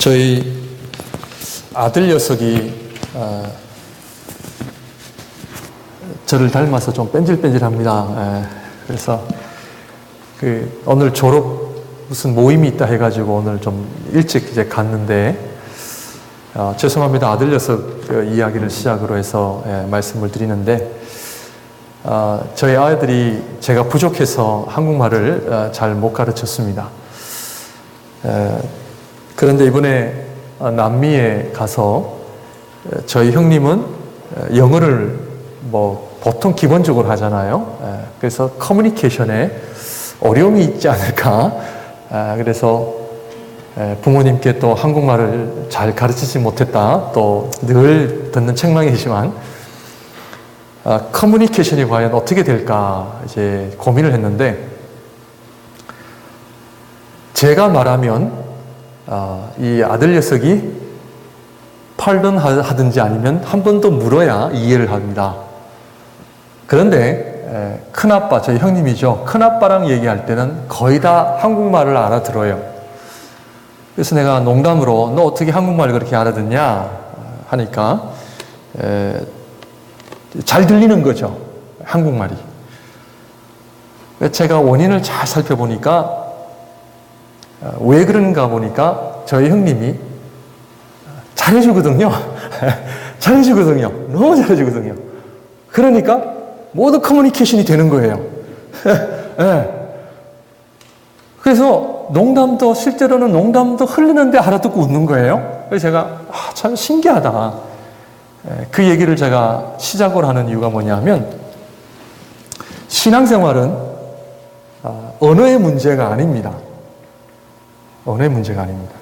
저희 아들 녀석이 저를 닮아서 좀 뺀질뺀질합니다. 그래서 오늘 졸업 무슨 모임이 있다 해가지고 오늘 좀 일찍 이제 갔는데 죄송합니다. 아들 녀석 이야기를 시작으로 해서 말씀을 드리는데 저희 아이들이 제가 부족해서 한국말을 잘 못 가르쳤습니다. 그런데 이번에 남미에 가서 저희 형님은 영어를 뭐 보통 기본적으로 하잖아요. 그래서 커뮤니케이션에 어려움이 있지 않을까. 그래서 부모님께 또 한국말을 잘 가르치지 못했다. 또 늘 듣는 책망이지만 커뮤니케이션이 과연 어떻게 될까 이제 고민을 했는데 제가 말하면 이 아들 녀석이 팔던 하든지 아니면 한 번 더 물어야 이해를 합니다. 그런데 큰아빠, 저희 형님이죠. 큰아빠랑 얘기할 때는 거의 다 한국말을 알아들어요. 그래서 내가 농담으로 너 어떻게 한국말을 그렇게 알아듣냐 하니까 잘 들리는 거죠. 한국말이. 제가 원인을 잘 살펴보니까 왜 그런가 보니까 저희 형님이 잘해주거든요. 잘해주거든요. 너무 잘해주거든요. 그러니까 모두 커뮤니케이션이 되는 거예요. 네. 그래서 농담도 실제로는 농담도 흘리는데 알아듣고 웃는 거예요. 그래서 제가 참 신기하다. 그 얘기를 제가 시작을 하는 이유가 뭐냐면 신앙생활은 언어의 문제가 아닙니다. 언어의 문제가 아닙니다.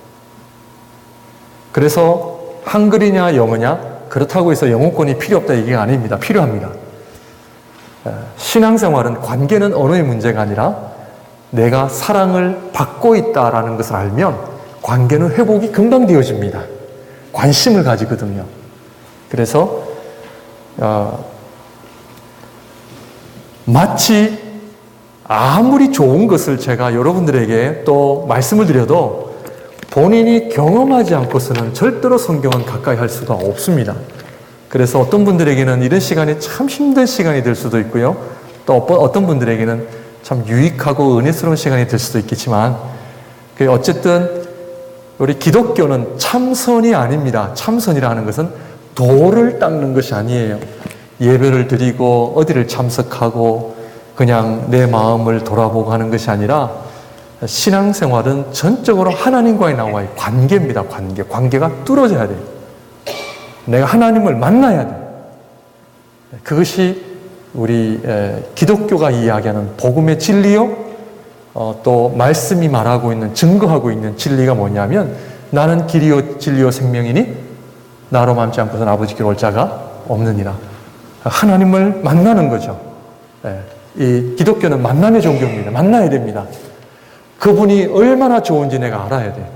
그래서 한글이냐 영어냐 그렇다고 해서 영어권이 필요 없다 얘기가 아닙니다. 필요합니다. 신앙생활은 관계는 언어의 문제가 아니라 내가 사랑을 받고 있다라는 것을 알면 관계는 회복이 금방 되어집니다. 관심을 가지거든요. 그래서 마치 아무리 좋은 것을 제가 여러분들에게 또 말씀을 드려도 본인이 경험하지 않고서는 절대로 성경은 가까이 할 수가 없습니다. 그래서 어떤 분들에게는 이런 시간이 참 힘든 시간이 될 수도 있고요. 또 어떤 분들에게는 참 유익하고 은혜스러운 시간이 될 수도 있겠지만 어쨌든 우리 기독교는 참선이 아닙니다. 참선이라는 것은 도를 닦는 것이 아니에요. 예배를 드리고 어디를 참석하고 그냥 내 마음을 돌아보고 하는 것이 아니라 신앙생활은 전적으로 하나님과의 나와의 관계입니다. 관계가 뚫어져야 돼요. 내가 하나님을 만나야 돼요. 그것이 우리 기독교가 이야기하는 복음의 진리요. 또 말씀이 말하고 있는 증거하고 있는 진리가 뭐냐면 나는 길이요 진리요 생명이니 나로 맘지 않고서는 아버지께로 올 자가 없느니라. 하나님을 만나는 거죠. 이 기독교는 만남의 종교입니다. 만나야 됩니다. 그분이 얼마나 좋은지 내가 알아야 돼요.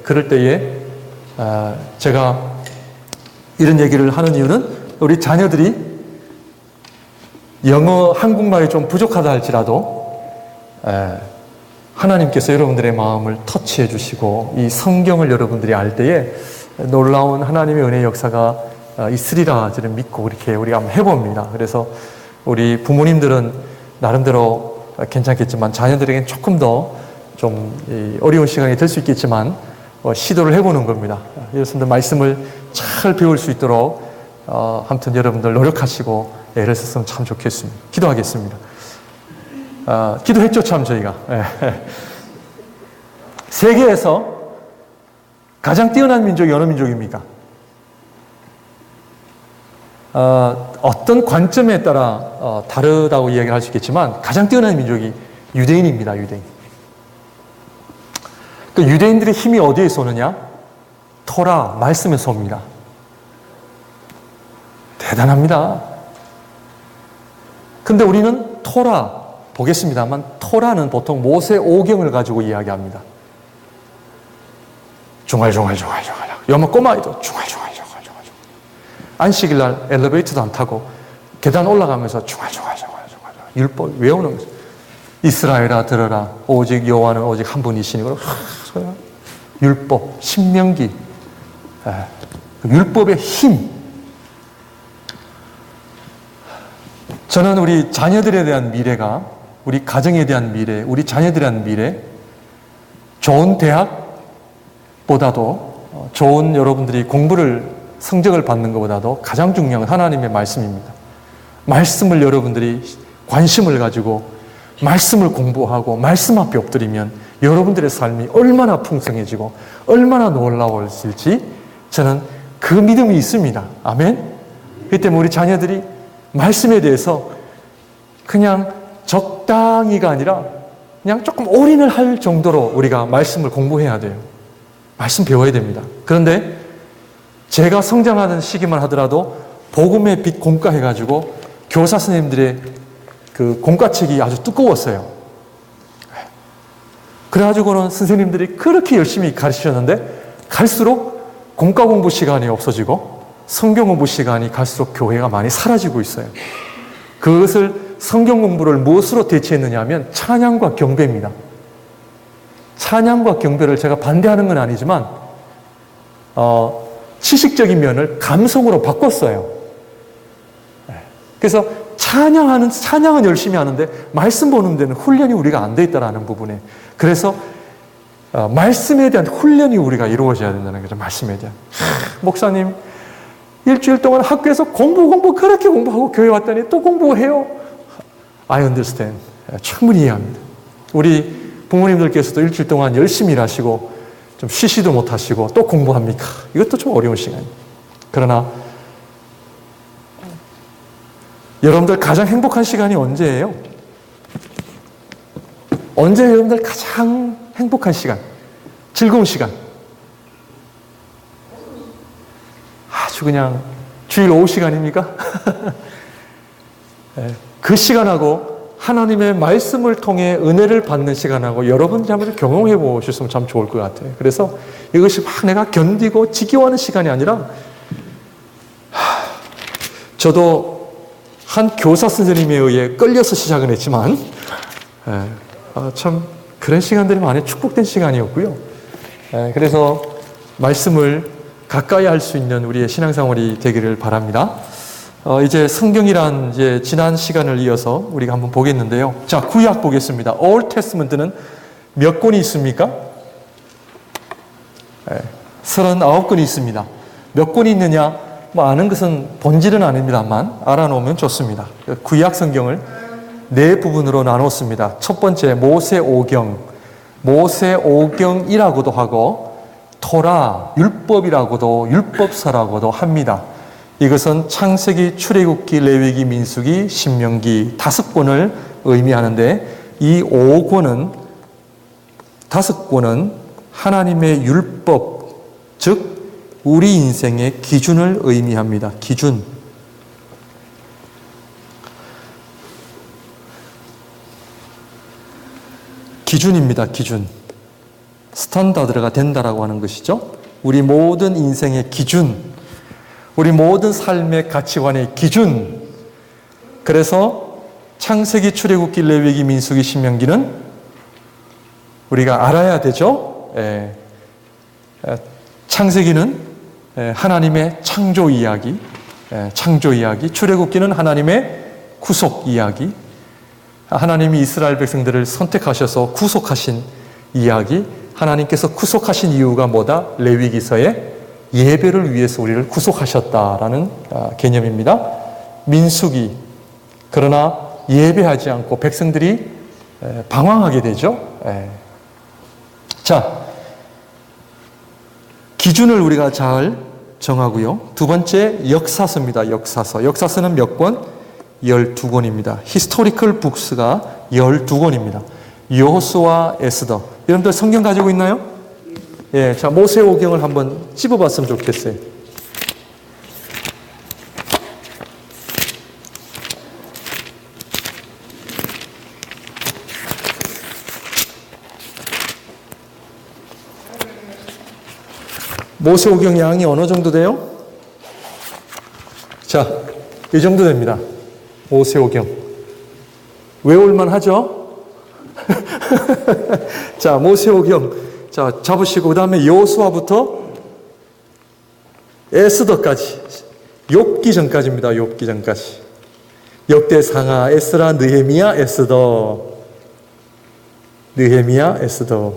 그럴 때에 제가 이런 얘기를 하는 이유는 우리 자녀들이 영어, 한국말이 좀 부족하다 할지라도 하나님께서 여러분들의 마음을 터치해 주시고 이 성경을 여러분들이 알 때에 놀라운 하나님의 은혜의 역사가 있으리라 저는 믿고 그렇게 우리가 한번 해봅니다. 그래서 우리 부모님들은 나름대로 괜찮겠지만 자녀들에게는 조금 더 좀 어려운 시간이 될 수 있겠지만 시도를 해보는 겁니다. 여러분들 말씀을 잘 배울 수 있도록 아무튼 여러분들 노력하시고 애를 썼으면 참 좋겠습니다. 기도하겠습니다. 기도했죠 참 저희가. 세계에서 가장 뛰어난 민족이 어느 민족입니까? 어떤 관점에 따라 다르다고 이야기할 수 있겠지만 가장 뛰어난 민족이 유대인입니다. 유대인. 그 유대인들의 힘이 어디에서 오느냐? 토라, 말씀에서 옵니다. 대단합니다. 근데 우리는 토라, 보겠습니다만 토라는 보통 모세 오경을 가지고 이야기합니다. 중얼중얼 요마 꼬마이도 중얼중얼 안식일 날 엘리베이터도 안 타고 계단 올라가면서 중얼중얼 율법 외우는 거죠. 이스라엘아 들어라 오직 여호와는 오직 한 분이시니 율법, 신명기, 율법의 힘. 저는 우리 자녀들에 대한 미래가, 우리 가정에 대한 미래, 우리 자녀들에 대한 미래, 좋은 대학보다도 좋은 여러분들이 성적을 받는 것보다도 가장 중요한 건 하나님의 말씀입니다. 말씀을 여러분들이 관심을 가지고 말씀을 공부하고 말씀 앞에 엎드리면 여러분들의 삶이 얼마나 풍성해지고 얼마나 놀라워질지 저는 그 믿음이 있습니다. 아멘? 그렇기 때문에 우리 자녀들이 말씀에 대해서 그냥 적당히가 아니라 그냥 조금 올인을 할 정도로 우리가 말씀을 공부해야 돼요. 말씀 배워야 됩니다. 그런데 제가 성장하는 시기만 하더라도 복음의 빛 공과 해가지고 교사 선생님들의 그 공과책이 아주 두꺼웠어요. 그래가지고는 선생님들이 그렇게 열심히 가르치셨는데 갈수록 공과 공부 시간이 없어지고 성경 공부 시간이 갈수록 교회가 많이 사라지고 있어요. 그것을 성경 공부를 무엇으로 대체했느냐 하면 찬양과 경배입니다. 찬양과 경배를 제가 반대하는 건 아니지만 지식적인 면을 감성으로 바꿨어요. 그래서 찬양은 열심히 하는데 말씀 보는 데는 훈련이 우리가 안 돼 있다라는 부분에, 그래서 말씀에 대한 훈련이 우리가 이루어져야 된다는 거죠. 말씀에 대한. 목사님 일주일 동안 학교에서 공부 그렇게 공부하고 교회 왔더니 또 공부해요. I understand. 충분히 이해합니다. 우리 부모님들께서도 일주일 동안 열심히 일하시고 좀 쉬지도 못하시고 또 공부합니까? 이것도 좀 어려운 시간이에요. 그러나 여러분들 가장 행복한 시간이 언제예요? 언제 여러분들 가장 행복한 시간? 즐거운 시간? 아주 그냥 주일 오후 시간입니까? 그 시간하고 하나님의 말씀을 통해 은혜를 받는 시간하고 여러분들이 한번 경험해 보셨으면 참 좋을 것 같아요. 그래서 이것이 막 내가 견디고 지겨워하는 시간이 아니라, 저도 한 교사 선생님에 의해 끌려서 시작을 했지만 참 그런 시간들이 많이 축복된 시간이었고요. 그래서 말씀을 가까이 할 수 있는 우리의 신앙생활이 되기를 바랍니다. 이제 성경이란 이제 지난 시간을 이어서 우리가 한번 보겠는데요. 자, 구약 보겠습니다. Old Testament는 몇 권이 있습니까? 39권이 있습니다. 몇 권이 있느냐? 뭐 아는 것은 본질은 아닙니다만 알아놓으면 좋습니다. 구약 성경을 네 부분으로 나눴습니다. 첫 번째 모세오경, 모세오경이라고도 하고 토라, 율법이라고도, 율법서라고도 합니다. 이것은 창세기, 출애굽기, 레위기, 민수기, 신명기 5권을 의미하는데, 이 5권은 5권은 하나님의 율법, 즉 우리 인생의 기준을 의미합니다. 기준. 기준입니다. 기준. 스탠다드가 된다라고 하는 것이죠. 우리 모든 인생의 기준, 우리 모든 삶의 가치관의 기준. 그래서 창세기, 출애굽기, 레위기, 민수기, 신명기는 우리가 알아야 되죠. 창세기는 하나님의 창조 이야기, 출애굽기는 하나님의 구속 이야기, 하나님이 이스라엘 백성들을 선택하셔서 구속하신 이야기, 하나님께서 구속하신 이유가 뭐다? 레위기서에 예배를 위해서 우리를 구속하셨다라는 개념입니다. 민수기, 그러나 예배하지 않고 백성들이 방황하게 되죠. 자, 기준을 우리가 잘 정하고요. 두 번째 역사서입니다. 역사서는 몇 권? 12권입니다. 히스토리컬 북스가 12권입니다. 여호수아, 에스더. 여러분들 성경 가지고 있나요? 예, 자, 모세오경을 한번 찝어봤으면 좋겠어요. 모세오경 양이 어느 정도 돼요? 자, 이 정도 됩니다. 모세오경. 외울만 하죠? 자, 모세오경 자, 잡으시고, 그 다음에 여호수아부터 에스더까지. 욥기 전까지입니다. 욥기 전까지. 역대상하, 에스라, 느헤미야, 에스더. 느헤미야, 에스더.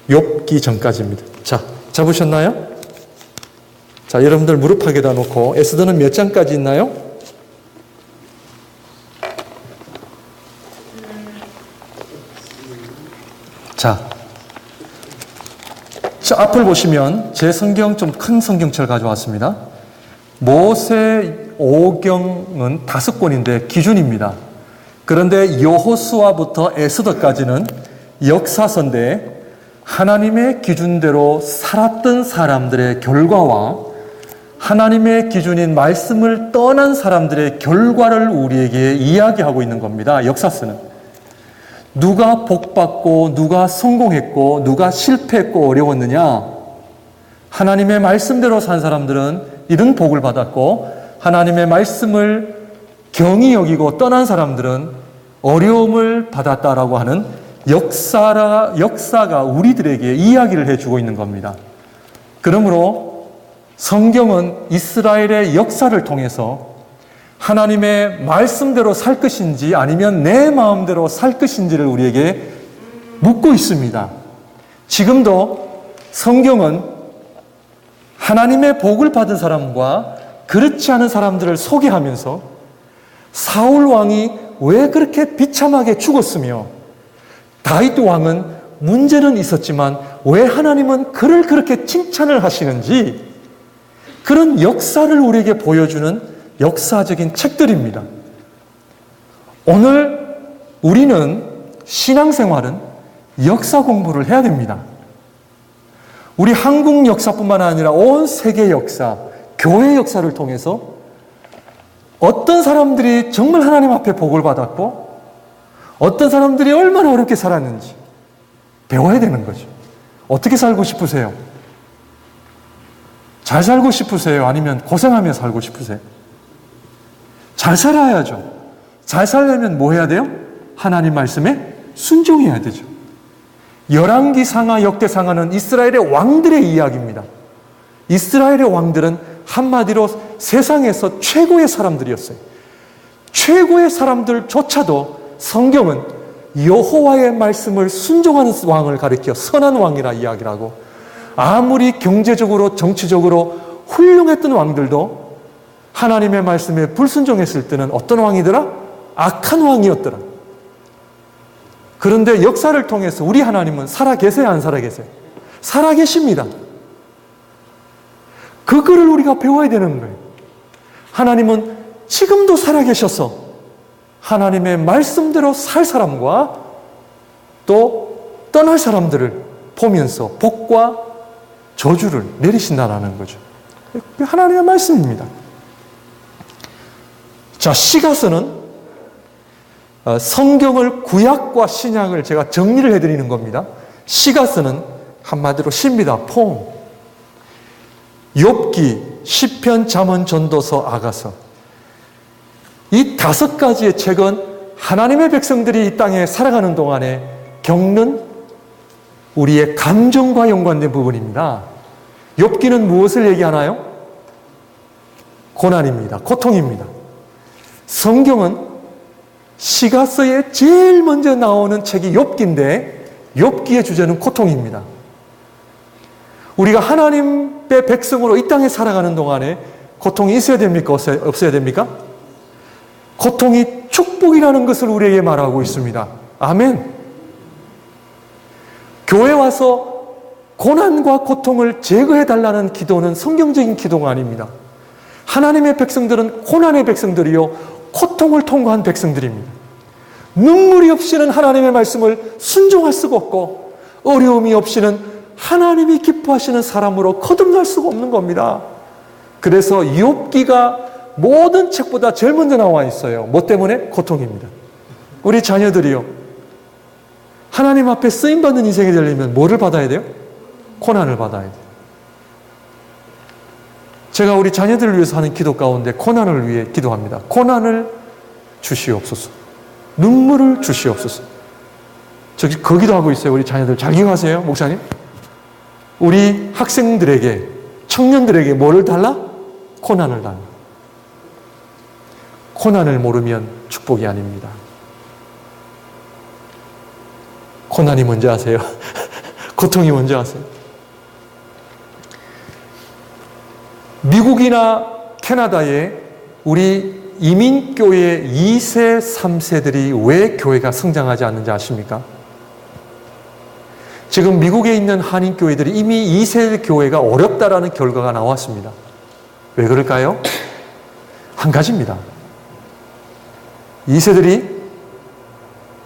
욥기 전까지입니다. 자, 잡으셨나요? 자, 여러분들 무릎팍에다 놓고 에스더는 몇 장까지 있나요? 자, 앞을 보시면 제 성경 좀 큰 성경책을 가져왔습니다. 모세오경은 5권인데 기준입니다. 그런데 여호수아부터 에스더까지는 역사서인데 하나님의 기준대로 살았던 사람들의 결과와 하나님의 기준인 말씀을 떠난 사람들의 결과를 우리에게 이야기하고 있는 겁니다. 역사서는. 누가 복받고 누가 성공했고 누가 실패했고 어려웠느냐? 하나님의 말씀대로 산 사람들은 이런 복을 받았고 하나님의 말씀을 경히 여기고 떠난 사람들은 어려움을 받았다라고 하는 역사가 우리들에게 이야기를 해주고 있는 겁니다. 그러므로 성경은 이스라엘의 역사를 통해서 하나님의 말씀대로 살 것인지 아니면 내 마음대로 살 것인지를 우리에게 묻고 있습니다. 지금도 성경은 하나님의 복을 받은 사람과 그렇지 않은 사람들을 소개하면서 사울 왕이 왜 그렇게 비참하게 죽었으며 다윗 왕은 문제는 있었지만 왜 하나님은 그를 그렇게 칭찬을 하시는지 그런 역사를 우리에게 보여주는 역사적인 책들입니다. 오늘 우리는 신앙생활은 역사 공부를 해야 됩니다. 우리 한국 역사뿐만 아니라 온 세계 역사, 교회 역사를 통해서 어떤 사람들이 정말 하나님 앞에 복을 받았고 어떤 사람들이 얼마나 어렵게 살았는지 배워야 되는 거죠. 어떻게 살고 싶으세요? 잘 살고 싶으세요? 아니면 고생하며 살고 싶으세요? 잘 살아야죠. 잘 살려면 뭐 해야 돼요? 하나님 말씀에 순종해야 되죠. 열왕기상하, 역대상하는 이스라엘의 왕들의 이야기입니다. 이스라엘의 왕들은 한마디로 세상에서 최고의 사람들이었어요. 최고의 사람들조차도 성경은 여호와의 말씀을 순종하는 왕을 가리켜 선한 왕이라 이야기를 하고 아무리 경제적으로 정치적으로 훌륭했던 왕들도 하나님의 말씀에 불순종했을 때는 어떤 왕이더라? 악한 왕이었더라. 그런데 역사를 통해서 우리 하나님은 살아계세요? 안 살아계세요? 살아계십니다. 그거를 우리가 배워야 되는 거예요. 하나님은 지금도 살아계셔서 하나님의 말씀대로 살 사람과 또 떠날 사람들을 보면서 복과 저주를 내리신다는 거죠. 하나님의 말씀입니다. 자, 시가서는 성경을 구약과 신약을 제가 정리를 해드리는 겁니다. 시가서는 한마디로 시입니다. 포옹. 욥기, 시편, 잠언, 전도서, 아가서. 이 5가지의 책은 하나님의 백성들이 이 땅에 살아가는 동안에 겪는 우리의 감정과 연관된 부분입니다. 욥기는 무엇을 얘기하나요? 고난입니다. 고통입니다. 성경은 시가서에 제일 먼저 나오는 책이 욥기인데 욥기의 주제는 고통입니다. 우리가 하나님의 백성으로 이 땅에 살아가는 동안에 고통이 있어야 됩니까? 없어야 됩니까? 고통이 축복이라는 것을 우리에게 말하고 있습니다. 아멘. 교회 와서 고난과 고통을 제거해달라는 기도는 성경적인 기도가 아닙니다. 하나님의 백성들은 고난의 백성들이요 고통을 통과한 백성들입니다. 눈물이 없이는 하나님의 말씀을 순종할 수가 없고 어려움이 없이는 하나님이 기뻐하시는 사람으로 거듭날 수가 없는 겁니다. 그래서 욥기가 모든 책보다 제일 먼저 나와 있어요. 뭐 때문에? 고통입니다. 우리 자녀들이요 하나님 앞에 쓰임받는 인생이 되려면 뭐를 받아야 돼요? 고난을 받아야 돼요. 제가 우리 자녀들을 위해서 하는 기도 가운데 고난을 위해 기도합니다. 고난을 주시옵소서. 눈물을 주시옵소서. 저기 거기도 하고 있어요. 우리 자녀들 잘 기억하세요, 목사님? 우리 학생들에게, 청년들에게 뭐를 달라? 고난을 달라. 고난을 모르면 축복이 아닙니다. 고난이 뭔지 아세요? 고통이 뭔지 아세요? 미국이나 캐나다에 우리 이민교회 2세, 3세들이 왜 교회가 성장하지 않는지 아십니까? 지금 미국에 있는 한인교회들이 이미 2세 교회가 어렵다라는 결과가 나왔습니다. 왜 그럴까요? 한 가지입니다. 2세들이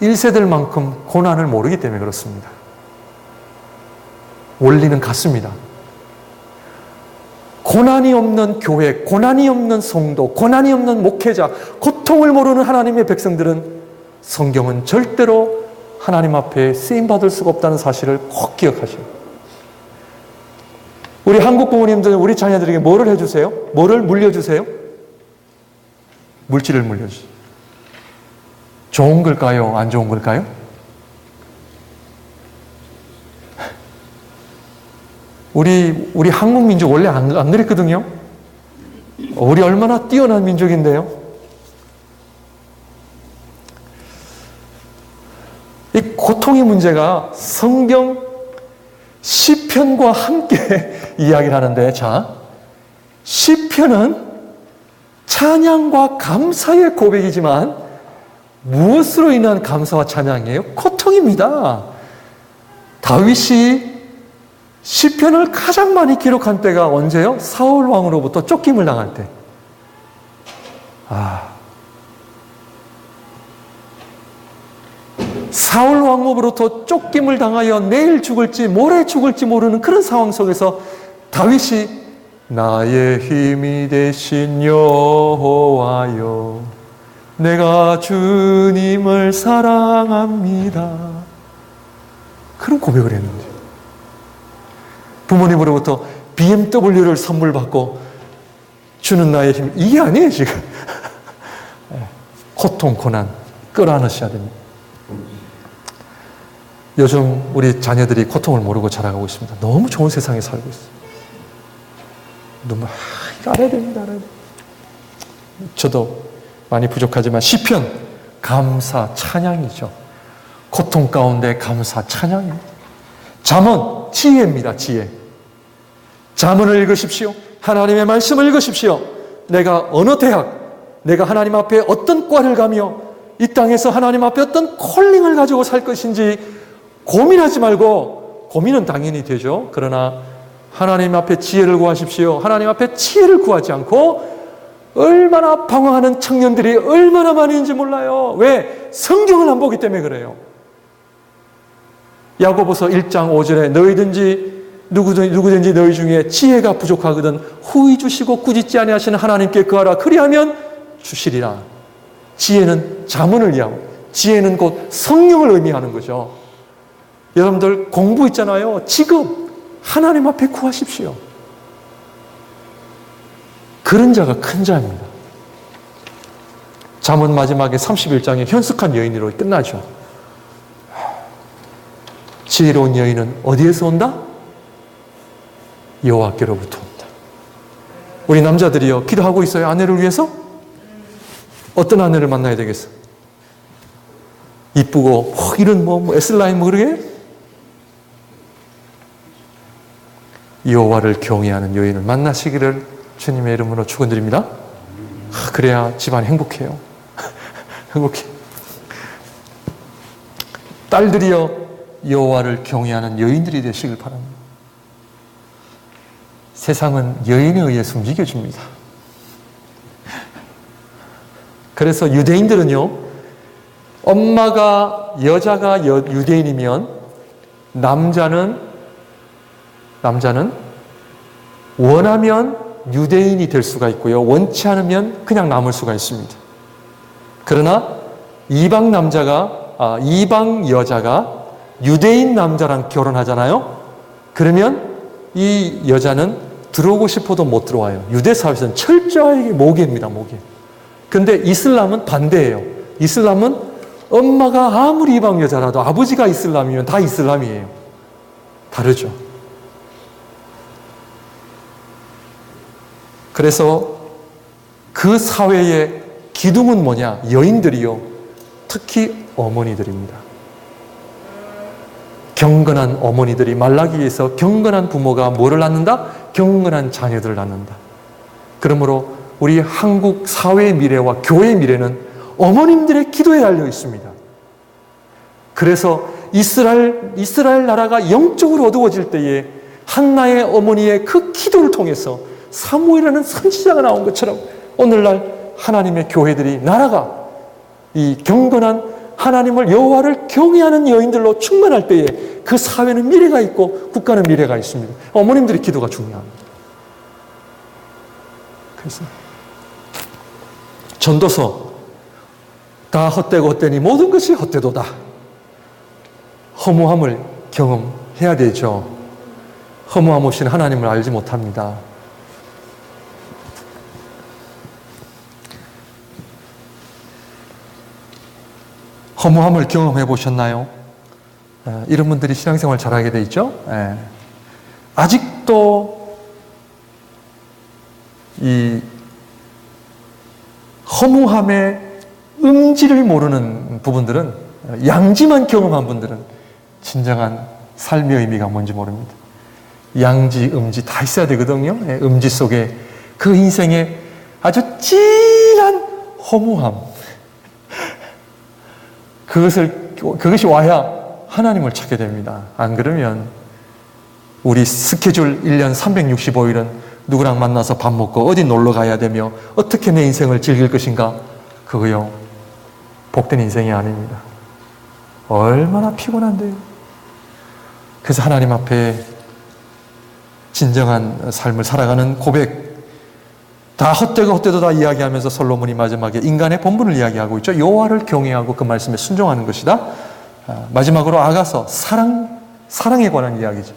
1세들만큼 고난을 모르기 때문에 그렇습니다. 원리는 같습니다. 고난이 없는 교회, 고난이 없는 성도, 고난이 없는 목회자, 고통을 모르는 하나님의 백성들은 성경은 절대로 하나님 앞에 쓰임받을 수가 없다는 사실을 꼭 기억하시오. 우리 한국 부모님들은 우리 자녀들에게 뭐를 해주세요? 뭐를 물려주세요? 물질을 물려주세요. 좋은 걸까요? 안 좋은 걸까요? 우리 한국 민족 원래 안 그랬거든요. 우리 얼마나 뛰어난 민족인데요. 이 고통의 문제가 성경 시편과 함께 이야기를 하는데, 자, 시편은 찬양과 감사의 고백이지만 무엇으로 인한 감사와 찬양이에요? 고통입니다. 다윗이 시편을 가장 많이 기록한 때가 언제요? 사울 왕으로부터 쫓김을 당할 때. 사울 왕으로부터 쫓김을 당하여 내일 죽을지 모레 죽을지 모르는 그런 상황 속에서 다윗이 나의 힘이 되신 여호와여 내가 주님을 사랑합니다. 그런 고백을 했는데, 부모님으로부터 BMW를 선물 받고 주는 나의 힘, 이게 아니에요 지금. 고통, 고난 끌어안으셔야 됩니다. 요즘 우리 자녀들이 고통을 모르고 자라가고 있습니다. 너무 좋은 세상에 살고 있어요. 너무 이거 알아야 됩니다. 알아야 됩니다. 저도 많이 부족하지만 시편 감사 찬양이죠. 고통 가운데 감사 찬양입니다. 잠언 지혜입니다. 지혜. 잠언을 읽으십시오. 하나님의 말씀을 읽으십시오. 내가 어느 대학, 내가 하나님 앞에 어떤 과를 가며 이 땅에서 하나님 앞에 어떤 콜링을 가지고 살 것인지 고민하지 말고, 고민은 당연히 되죠. 그러나 하나님 앞에 지혜를 구하십시오. 하나님 앞에 지혜를 구하지 않고 얼마나 방황하는 청년들이 얼마나 많이 있는지 몰라요. 왜? 성경을 안 보기 때문에 그래요. 야고보서 1장 5절에 누구든지 너희 중에 지혜가 부족하거든 후히 주시고 꾸짖지 아니하시는 하나님께 구하라. 그리하면 주시리라. 지혜는 잠언을 의미하고, 지혜는 곧 성령을 의미하는 거죠. 여러분들 공부 있잖아요. 지금 하나님 앞에 구하십시오. 그런 자가 큰 자입니다. 잠언 마지막에 31장에 현숙한 여인으로 끝나죠. 지혜로운 여인은 어디에서 온다? 여호와께로부터 온다. 우리 남자들이요, 기도하고 있어요. 아내를 위해서? 어떤 아내를 만나야 되겠어? 이쁘고 이런 S라인 그러게? 여호와를 경외하는 여인을 만나시기를 주님의 이름으로 축원드립니다. 그래야 집안이 행복해요. 행복해. 딸들이여 여호와를 경외하는 여인들이 되시길 바랍니다. 세상은 여인에 의해서 움직여줍니다. 그래서 유대인들은요, 엄마가 여자가 유대인이면 남자는 원하면 유대인이 될 수가 있고요, 원치 않으면 그냥 남을 수가 있습니다. 그러나 이방 여자가 유대인 남자랑 결혼하잖아요. 그러면 이 여자는 들어오고 싶어도 못 들어와요. 유대 사회에서는 철저하게 모계입니다. 모계. 근데 이슬람은 반대예요. 이슬람은 엄마가 아무리 이방 여자라도 아버지가 이슬람이면 다 이슬람이에요. 다르죠. 그래서 그 사회의 기둥은 뭐냐? 여인들이요. 특히 어머니들입니다. 경건한 어머니들이 말라기에서 경건한 부모가 뭐를 낳는다? 경건한 자녀들을 낳는다. 그러므로 우리 한국 사회의 미래와 교회의 미래는 어머님들의 기도에 달려 있습니다. 그래서 이스라엘 나라가 영적으로 어두워질 때에 한나의 어머니의 그 기도를 통해서 사무엘이라는 선지자가 나온 것처럼 오늘날 하나님의 교회들이 나라가 이 경건한 하나님을 여호와를 경외하는 여인들로 충만할 때에 그 사회는 미래가 있고 국가는 미래가 있습니다. 어머님들의 기도가 중요합니다. 그래서 전도서 다 헛되고 헛되니 모든 것이 헛되도다. 허무함을 경험해야 되죠. 허무함 없이는 하나님을 알지 못합니다. 허무함을 경험해 보셨나요? 이런 분들이 신앙생활 잘하게 돼 있죠? 아직도 이 허무함의 음지를 모르는 부분들은, 양지만 경험한 분들은 진정한 삶의 의미가 뭔지 모릅니다. 양지, 음지 다 있어야 되거든요. 음지 속에 그 인생의 아주 진한 허무함, 그것이 와야 하나님을 찾게 됩니다. 안 그러면 우리 스케줄 1년 365일은 누구랑 만나서 밥 먹고 어디 놀러 가야 되며 어떻게 내 인생을 즐길 것인가? 그거요, 복된 인생이 아닙니다. 얼마나 피곤한데요. 그래서 하나님 앞에 진정한 삶을 살아가는 고백, 다 헛되고 헛되도다 이야기하면서 솔로몬이 마지막에 인간의 본분을 이야기하고 있죠. 여호와를 경외하고 그 말씀에 순종하는 것이다. 마지막으로 아가서, 사랑에 관한 이야기죠.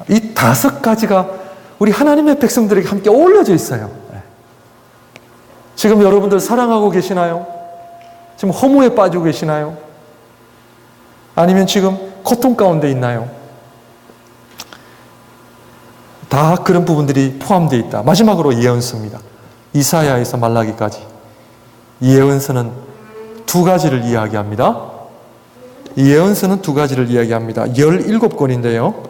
이 5가지가 우리 하나님의 백성들에게 함께 어울려져 있어요. 지금 여러분들 사랑하고 계시나요? 지금 허무에 빠지고 계시나요? 아니면 지금 고통 가운데 있나요? 다 그런 부분들이 포함되어 있다. 마지막으로 예언서입니다. 이사야에서 말라기까지. 예언서는 2가지를 이야기합니다. 예언서는 2가지를 이야기합니다. 17권인데요.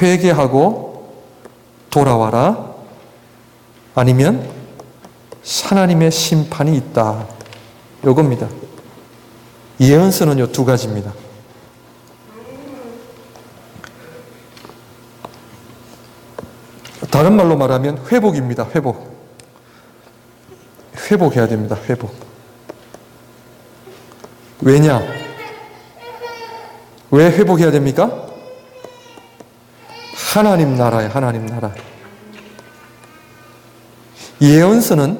회개하고 돌아와라. 아니면 하나님의 심판이 있다. 요겁니다. 예언서는 요 2가지입니다. 다른 말로 말하면 회복입니다. 회복해야 됩니다. 회복. 왜냐? 왜 회복해야 됩니까? 하나님 나라에, 하나님 나라. 예언서는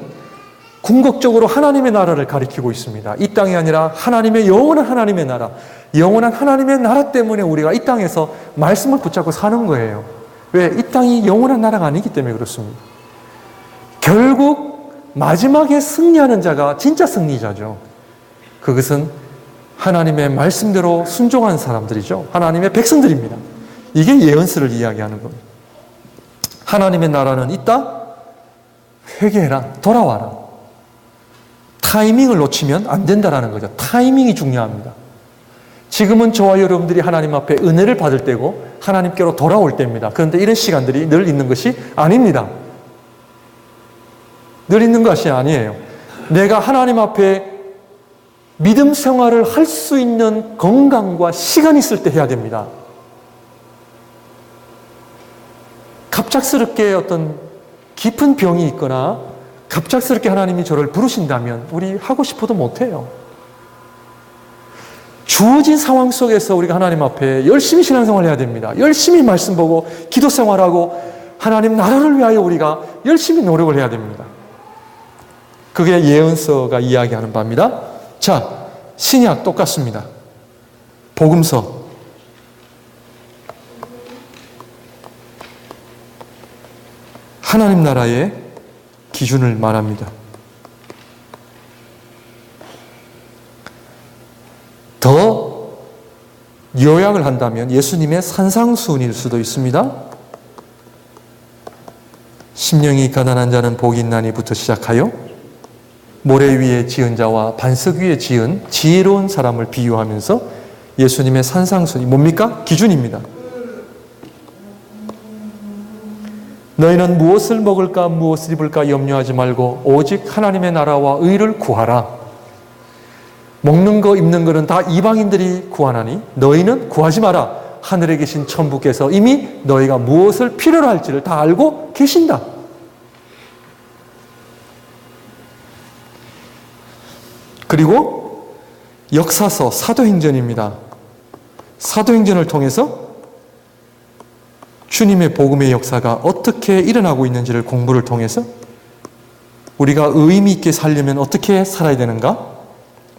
궁극적으로 하나님의 나라를 가리키고 있습니다. 이 땅이 아니라 하나님의 영원한 하나님의 나라, 영원한 하나님의 나라 때문에 우리가 이 땅에서 말씀을 붙잡고 사는 거예요. 왜? 이 땅이 영원한 나라가 아니기 때문에 그렇습니다. 결국 마지막에 승리하는 자가 진짜 승리자죠. 그것은 하나님의 말씀대로 순종한 사람들이죠. 하나님의 백성들입니다. 이게 예언서를 이야기하는 겁니다. 하나님의 나라는 있다? 회개해라. 돌아와라. 타이밍을 놓치면 안 된다라는 거죠. 타이밍이 중요합니다. 지금은 저와 여러분들이 하나님 앞에 은혜를 받을 때고 하나님께로 돌아올 때입니다. 그런데 이런 시간들이 늘 있는 것이 아닙니다. 늘 있는 것이 아니에요. 내가 하나님 앞에 믿음 생활을 할 수 있는 건강과 시간이 있을 때 해야 됩니다. 갑작스럽게 어떤 깊은 병이 있거나 갑작스럽게 하나님이 저를 부르신다면 우리 하고 싶어도 못해요. 주어진 상황 속에서 우리가 하나님 앞에 열심히 신앙생활을 해야 됩니다. 열심히 말씀 보고 기도 생활하고 하나님 나라를 위하여 우리가 열심히 노력을 해야 됩니다. 그게 예언서가 이야기하는 바입니다. 자, 신약 똑같습니다. 복음서. 하나님 나라의 기준을 말합니다. 더 요약을 한다면 예수님의 산상수훈일 수도 있습니다. 심령이 가난한 자는 복이 있나니부터 시작하여 모래 위에 지은 자와 반석 위에 지은 지혜로운 사람을 비유하면서 예수님의 산상순이 뭡니까? 기준입니다. 너희는 무엇을 먹을까 무엇을 입을까 염려하지 말고 오직 하나님의 나라와 의를 구하라. 먹는 거 입는 거는 다 이방인들이 구하나니 너희는 구하지 마라. 하늘에 계신 천부께서 이미 너희가 무엇을 필요로 할지를 다 알고 계신다. 그리고 역사서 사도행전입니다. 사도행전을 통해서 주님의 복음의 역사가 어떻게 일어나고 있는지를 공부를 통해서 우리가 의미 있게 살려면 어떻게 살아야 되는가?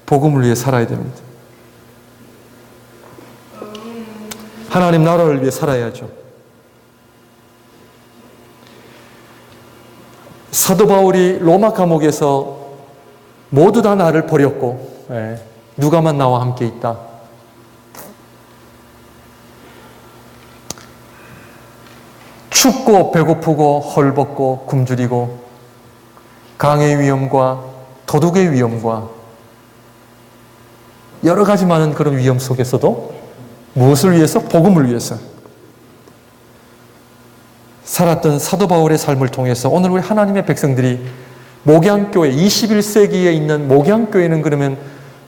복음을 위해 살아야 됩니다. 하나님 나라를 위해 살아야죠. 사도 바울이 로마 감옥에서 모두 다 나를 버렸고 누가만 나와 함께 있다. 춥고 배고프고 헐벗고 굶주리고 강의 위험과 도둑의 위험과 여러 가지 많은 그런 위험 속에서도 무엇을 위해서? 복음을 위해서 살았던 사도 바울의 삶을 통해서 오늘 우리 하나님의 백성들이 목양교회, 21세기에 있는 목양교회는 그러면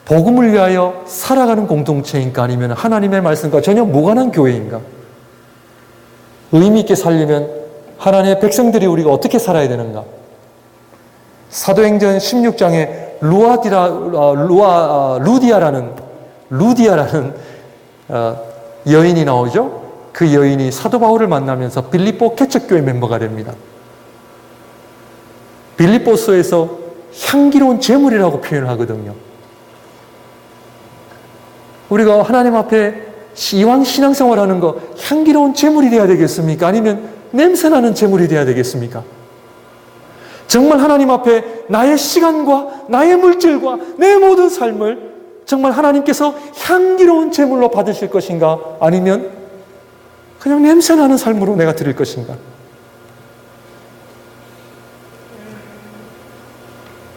복음을 위하여 살아가는 공동체인가 아니면 하나님의 말씀과 전혀 무관한 교회인가? 의미 있게 살려면 하나님의 백성들이 우리가 어떻게 살아야 되는가? 사도행전 16장에 루디아라는 여인이 나오죠. 그 여인이 사도 바울을 만나면서 빌립보 개척교회 멤버가 됩니다. 빌립보서에서 향기로운 제물이라고 표현하거든요. 우리가 하나님 앞에 이왕 신앙생활하는 거 향기로운 제물이 돼야 되겠습니까? 아니면 냄새나는 제물이 돼야 되겠습니까? 정말 하나님 앞에 나의 시간과 나의 물질과 내 모든 삶을 정말 하나님께서 향기로운 제물로 받으실 것인가? 아니면 그냥 냄새나는 삶으로 내가 드릴 것인가?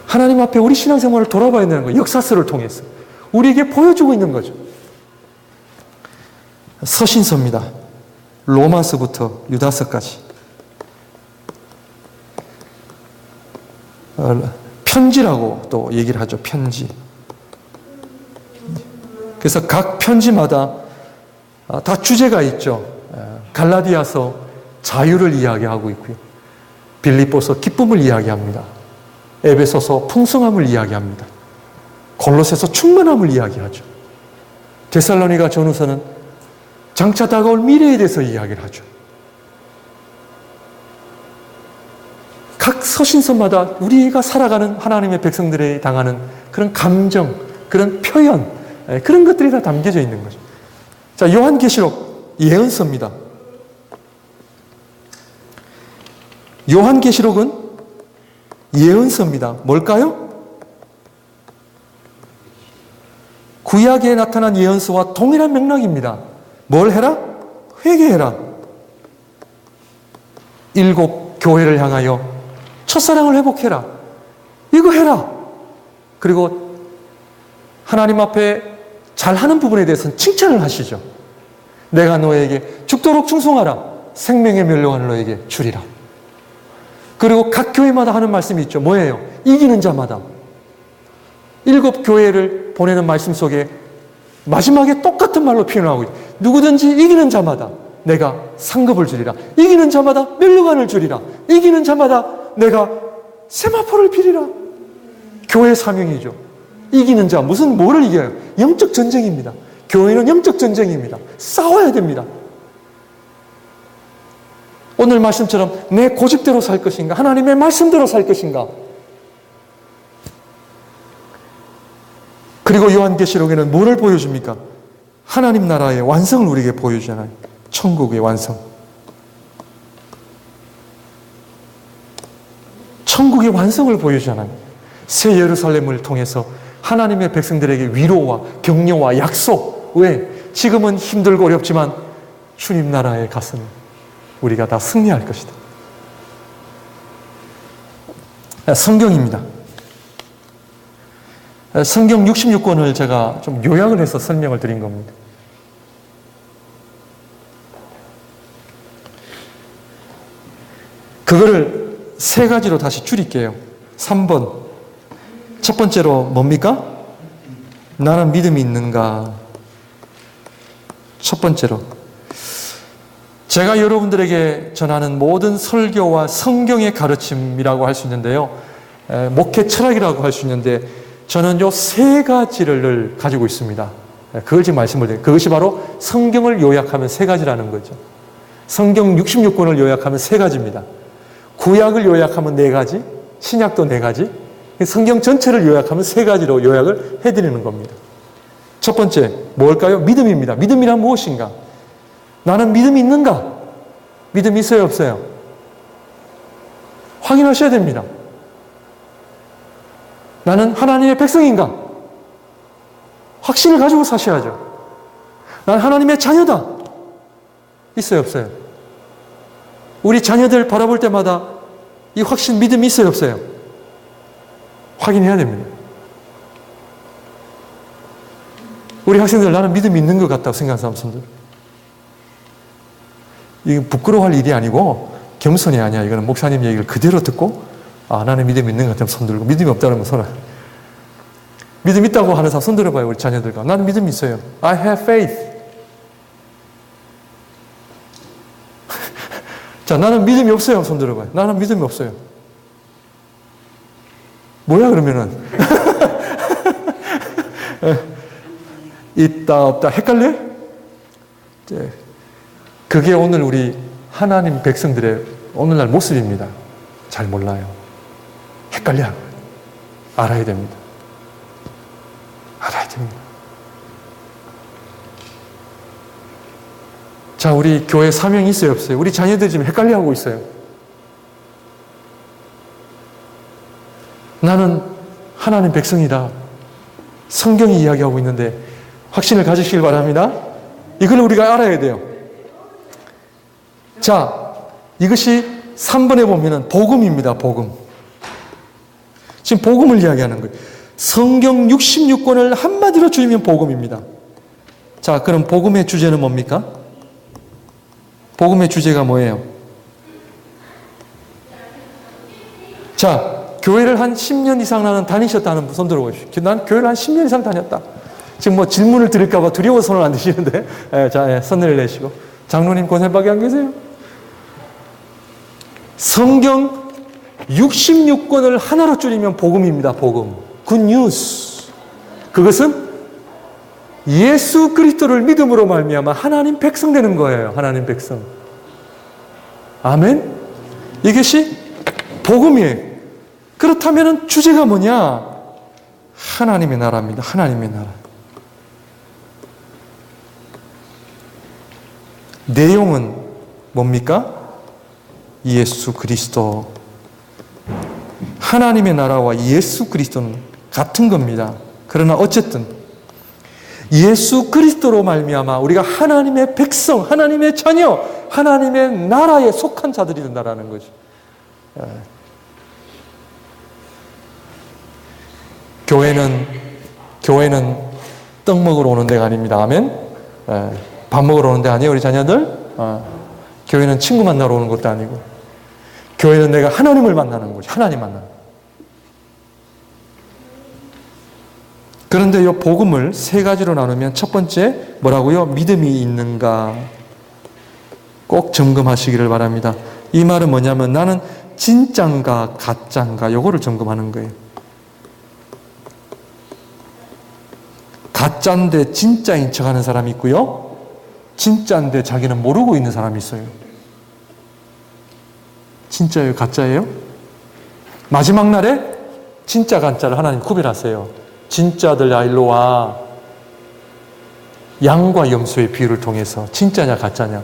하나님 앞에 우리 신앙생활을 돌아봐야 되는 거예요. 역사서를 통해서. 우리에게 보여주고 있는 거죠. 서신서입니다. 로마서부터 유다서까지. 편지라고 또 얘기를 하죠. 편지. 그래서 각 편지마다 다 주제가 있죠. 갈라디아서 자유를 이야기하고 있고요. 빌립보서 기쁨을 이야기합니다. 에베소서 풍성함을 이야기합니다. 골로새서 충만함을 이야기하죠. 데살로니가 전후서는 장차 다가올 미래에 대해서 이야기를 하죠. 각 서신서마다 우리가 살아가는 하나님의 백성들에 당하는 그런 감정, 그런 표현, 그런 것들이 다 담겨져 있는 거죠. 자, 요한계시록 예언서입니다. 요한계시록은 예언서입니다. 뭘까요? 구약에 나타난 예언서와 동일한 맥락입니다. 뭘 해라? 회개해라. 7 교회를 향하여 첫사랑을 회복해라. 이거 해라. 그리고 하나님 앞에 잘하는 부분에 대해서는 칭찬을 하시죠. 내가 너에게 죽도록 충성하라. 생명의 멸류관을 너에게 주리라. 그리고 각 교회마다 하는 말씀이 있죠. 뭐예요? 이기는 자마다. 7 교회를 보내는 말씀 속에 마지막에 똑같은 말로 표현하고 있죠. 누구든지 이기는 자마다 내가 상급을 주리라. 이기는 자마다 멸류관을 주리라. 이기는 자마다 내가 세마포를 비리라. 교회 사명이죠. 이기는 자, 뭐를 이겨요? 영적 전쟁입니다. 교회는 영적 전쟁입니다. 싸워야 됩니다. 오늘 말씀처럼 내 고집대로 살 것인가? 하나님의 말씀대로 살 것인가? 그리고 요한계시록에는 뭐를 보여줍니까? 하나님 나라의 완성을 우리에게 보여주잖아요. 천국의 완성. 천국의 완성을 보여주잖아요. 새 예루살렘을 통해서 하나님의 백성들에게 위로와 격려와 약속. 왜? 지금은 힘들고 어렵지만 주님 나라에 가서는 우리가 다 승리할 것이다. 성경입니다. 성경 66권을 제가 좀 요약을 해서 설명을 드린 겁니다. 그거를 세 가지로 다시 줄일게요. 3번. 첫 번째로 뭡니까? 나는 믿음이 있는가? 첫 번째로. 제가 여러분들에게 전하는 모든 설교와 성경의 가르침이라고 할 수 있는데요. 목회 철학이라고 할 수 있는데 저는 요 세 가지를 늘 가지고 있습니다. 그걸 지금 말씀을 드려요. 그것이 바로 성경을 요약하면 세 가지라는 거죠. 성경 66권을 요약하면 세 가지입니다. 구약을 요약하면 네 가지, 신약도 네 가지, 성경 전체를 요약하면 세 가지로 요약을 해드리는 겁니다. 첫 번째, 뭘까요? 믿음입니다. 믿음이란 무엇인가? 나는 믿음이 있는가? 믿음이 있어요, 없어요? 확인하셔야 됩니다. 나는 하나님의 백성인가? 확신을 가지고 사셔야죠. 나는 하나님의 자녀다. 있어요, 없어요? 우리 자녀들 바라볼 때마다 이 확신, 믿음이 있어요, 없어요? 확인해야 됩니다. 우리 학생들 나는 믿음이 있는 것 같다고 생각하는 사람들. 이게 부끄러워할 일이 아니고 겸손이 아니야. 이거는 목사님 얘기를 그대로 듣고 나는 믿음이 있는 것 같으면 손 들고 믿음이 없다는 건 손을. 믿음 있다고 하는 사람 손 들어봐요. 우리 자녀들과. 나는 믿음이 있어요. I have faith. 자, 나는 믿음이 없어요. 손 들어봐요. 나는 믿음이 없어요. 뭐야 그러면은? 있다 없다 헷갈려요? 그게 오늘 우리 하나님 백성들의 오늘날 모습입니다. 잘 몰라요. 헷갈려. 알아야 됩니다. 알아야 됩니다. 자, 우리 교회 사명이 있어요, 없어요? 우리 자녀들이 지금 헷갈려하고 있어요. 나는 하나님 백성이다. 성경이 이야기하고 있는데 확신을 가지시길 바랍니다. 이걸 우리가 알아야 돼요. 자, 이것이 3번에 보면은 복음입니다. 복음. 지금 복음을 이야기하는 거예요. 성경 66권을 한마디로 줄이면 복음입니다. 자, 그럼 복음의 주제는 뭡니까? 복음의 주제가 뭐예요? 자, 교회를 한 10년 이상 나는 다니셨다는 분 손 들어보십시오. 난 교회를 한 10년 이상 다녔다. 지금 뭐 질문을 드릴까봐 두려워서 손을 안 드시는데, 자, 손을 내시고. 장로님 권세밖에 안 계세요? 성경 66권을 하나로 줄이면 복음입니다. 복음. 굿뉴스. 그것은 예수 그리스도를 믿음으로 말미암아 하나님 백성 되는 거예요. 하나님 백성. 아멘. 이것이 복음이에요. 그렇다면 주제가 뭐냐? 하나님의 나라입니다. 하나님의 나라. 내용은 뭡니까? 예수 그리스도. 하나님의 나라와 예수 그리스도는 같은 겁니다. 그러나 어쨌든 예수 그리스도로 말미암아 우리가 하나님의 백성, 하나님의 자녀, 하나님의 나라에 속한 자들이 된다라는 거죠. 교회는 떡 먹으러 오는 데가 아닙니다. 아멘. 밥 먹으러 오는 데 아니에요, 우리 자녀들. 교회는 친구 만나러 오는 것도 아니고, 교회는 내가 하나님을 만나는 거죠. 하나님 만나는. 그런데 이 복음을 세 가지로 나누면 첫 번째 뭐라고요? 믿음이 있는가? 꼭 점검하시기를 바랍니다. 이 말은 뭐냐면 나는 진짠가 가짠가 요거를 점검하는 거예요. 가짠데 진짜인 척하는 사람이 있고요. 진짜인데 자기는 모르고 있는 사람이 있어요. 진짜예요? 가짜예요? 마지막 날에 진짜 가짜를 하나님 구별하세요. 진짜들 야 일로 와. 양과 염소의 비유를 통해서 진짜냐 가짜냐.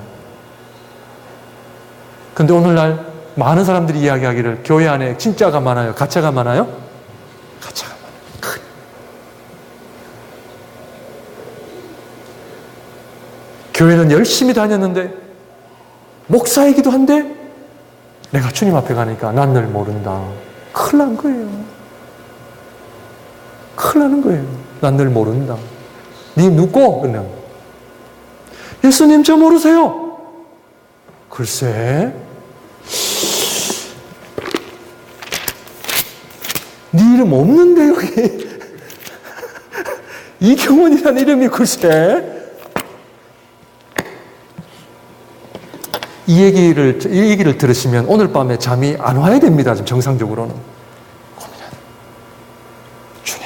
근데 오늘날 많은 사람들이 이야기하기를 교회 안에 진짜가 많아요? 가짜가 많아요? 가짜가 많아요. 교회는 열심히 다녔는데 목사이기도 한데 내가 주님 앞에 가니까 난 늘 모른다. 큰일 난 거예요. 큰일 나는 거예요. 난 늘 모른다. 니 누구? 그냥. 예수님 저 모르세요? 글쎄. 네 이름 없는데 여기. 이경원이라는 이름이 글쎄. 이 얘기를 들으시면 오늘 밤에 잠이 안 와야 됩니다. 지금 정상적으로는. 주님.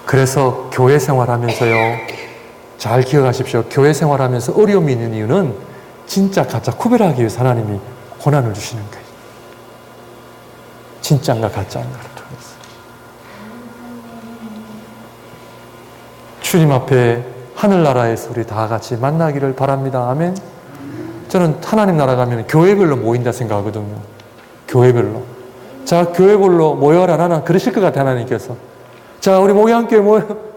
그래서 교회 생활하면서요. 잘 기억하십시오. 교회 생활하면서 어려움이 있는 이유는 진짜 가짜 구별하기 위해서 하나님이 고난을 주시는 거예요. 진짜인가 가짜인가를 통해서. 주님 앞에 하늘나라에서 우리 다 같이 만나기를 바랍니다. 아멘. 저는 하나님 나라 가면 교회별로 모인다 생각하거든요. 교회별로. 자, 교회별로 모여라. 나는 그러실 것 같아, 하나님께서. 자, 우리 목양교회 모여.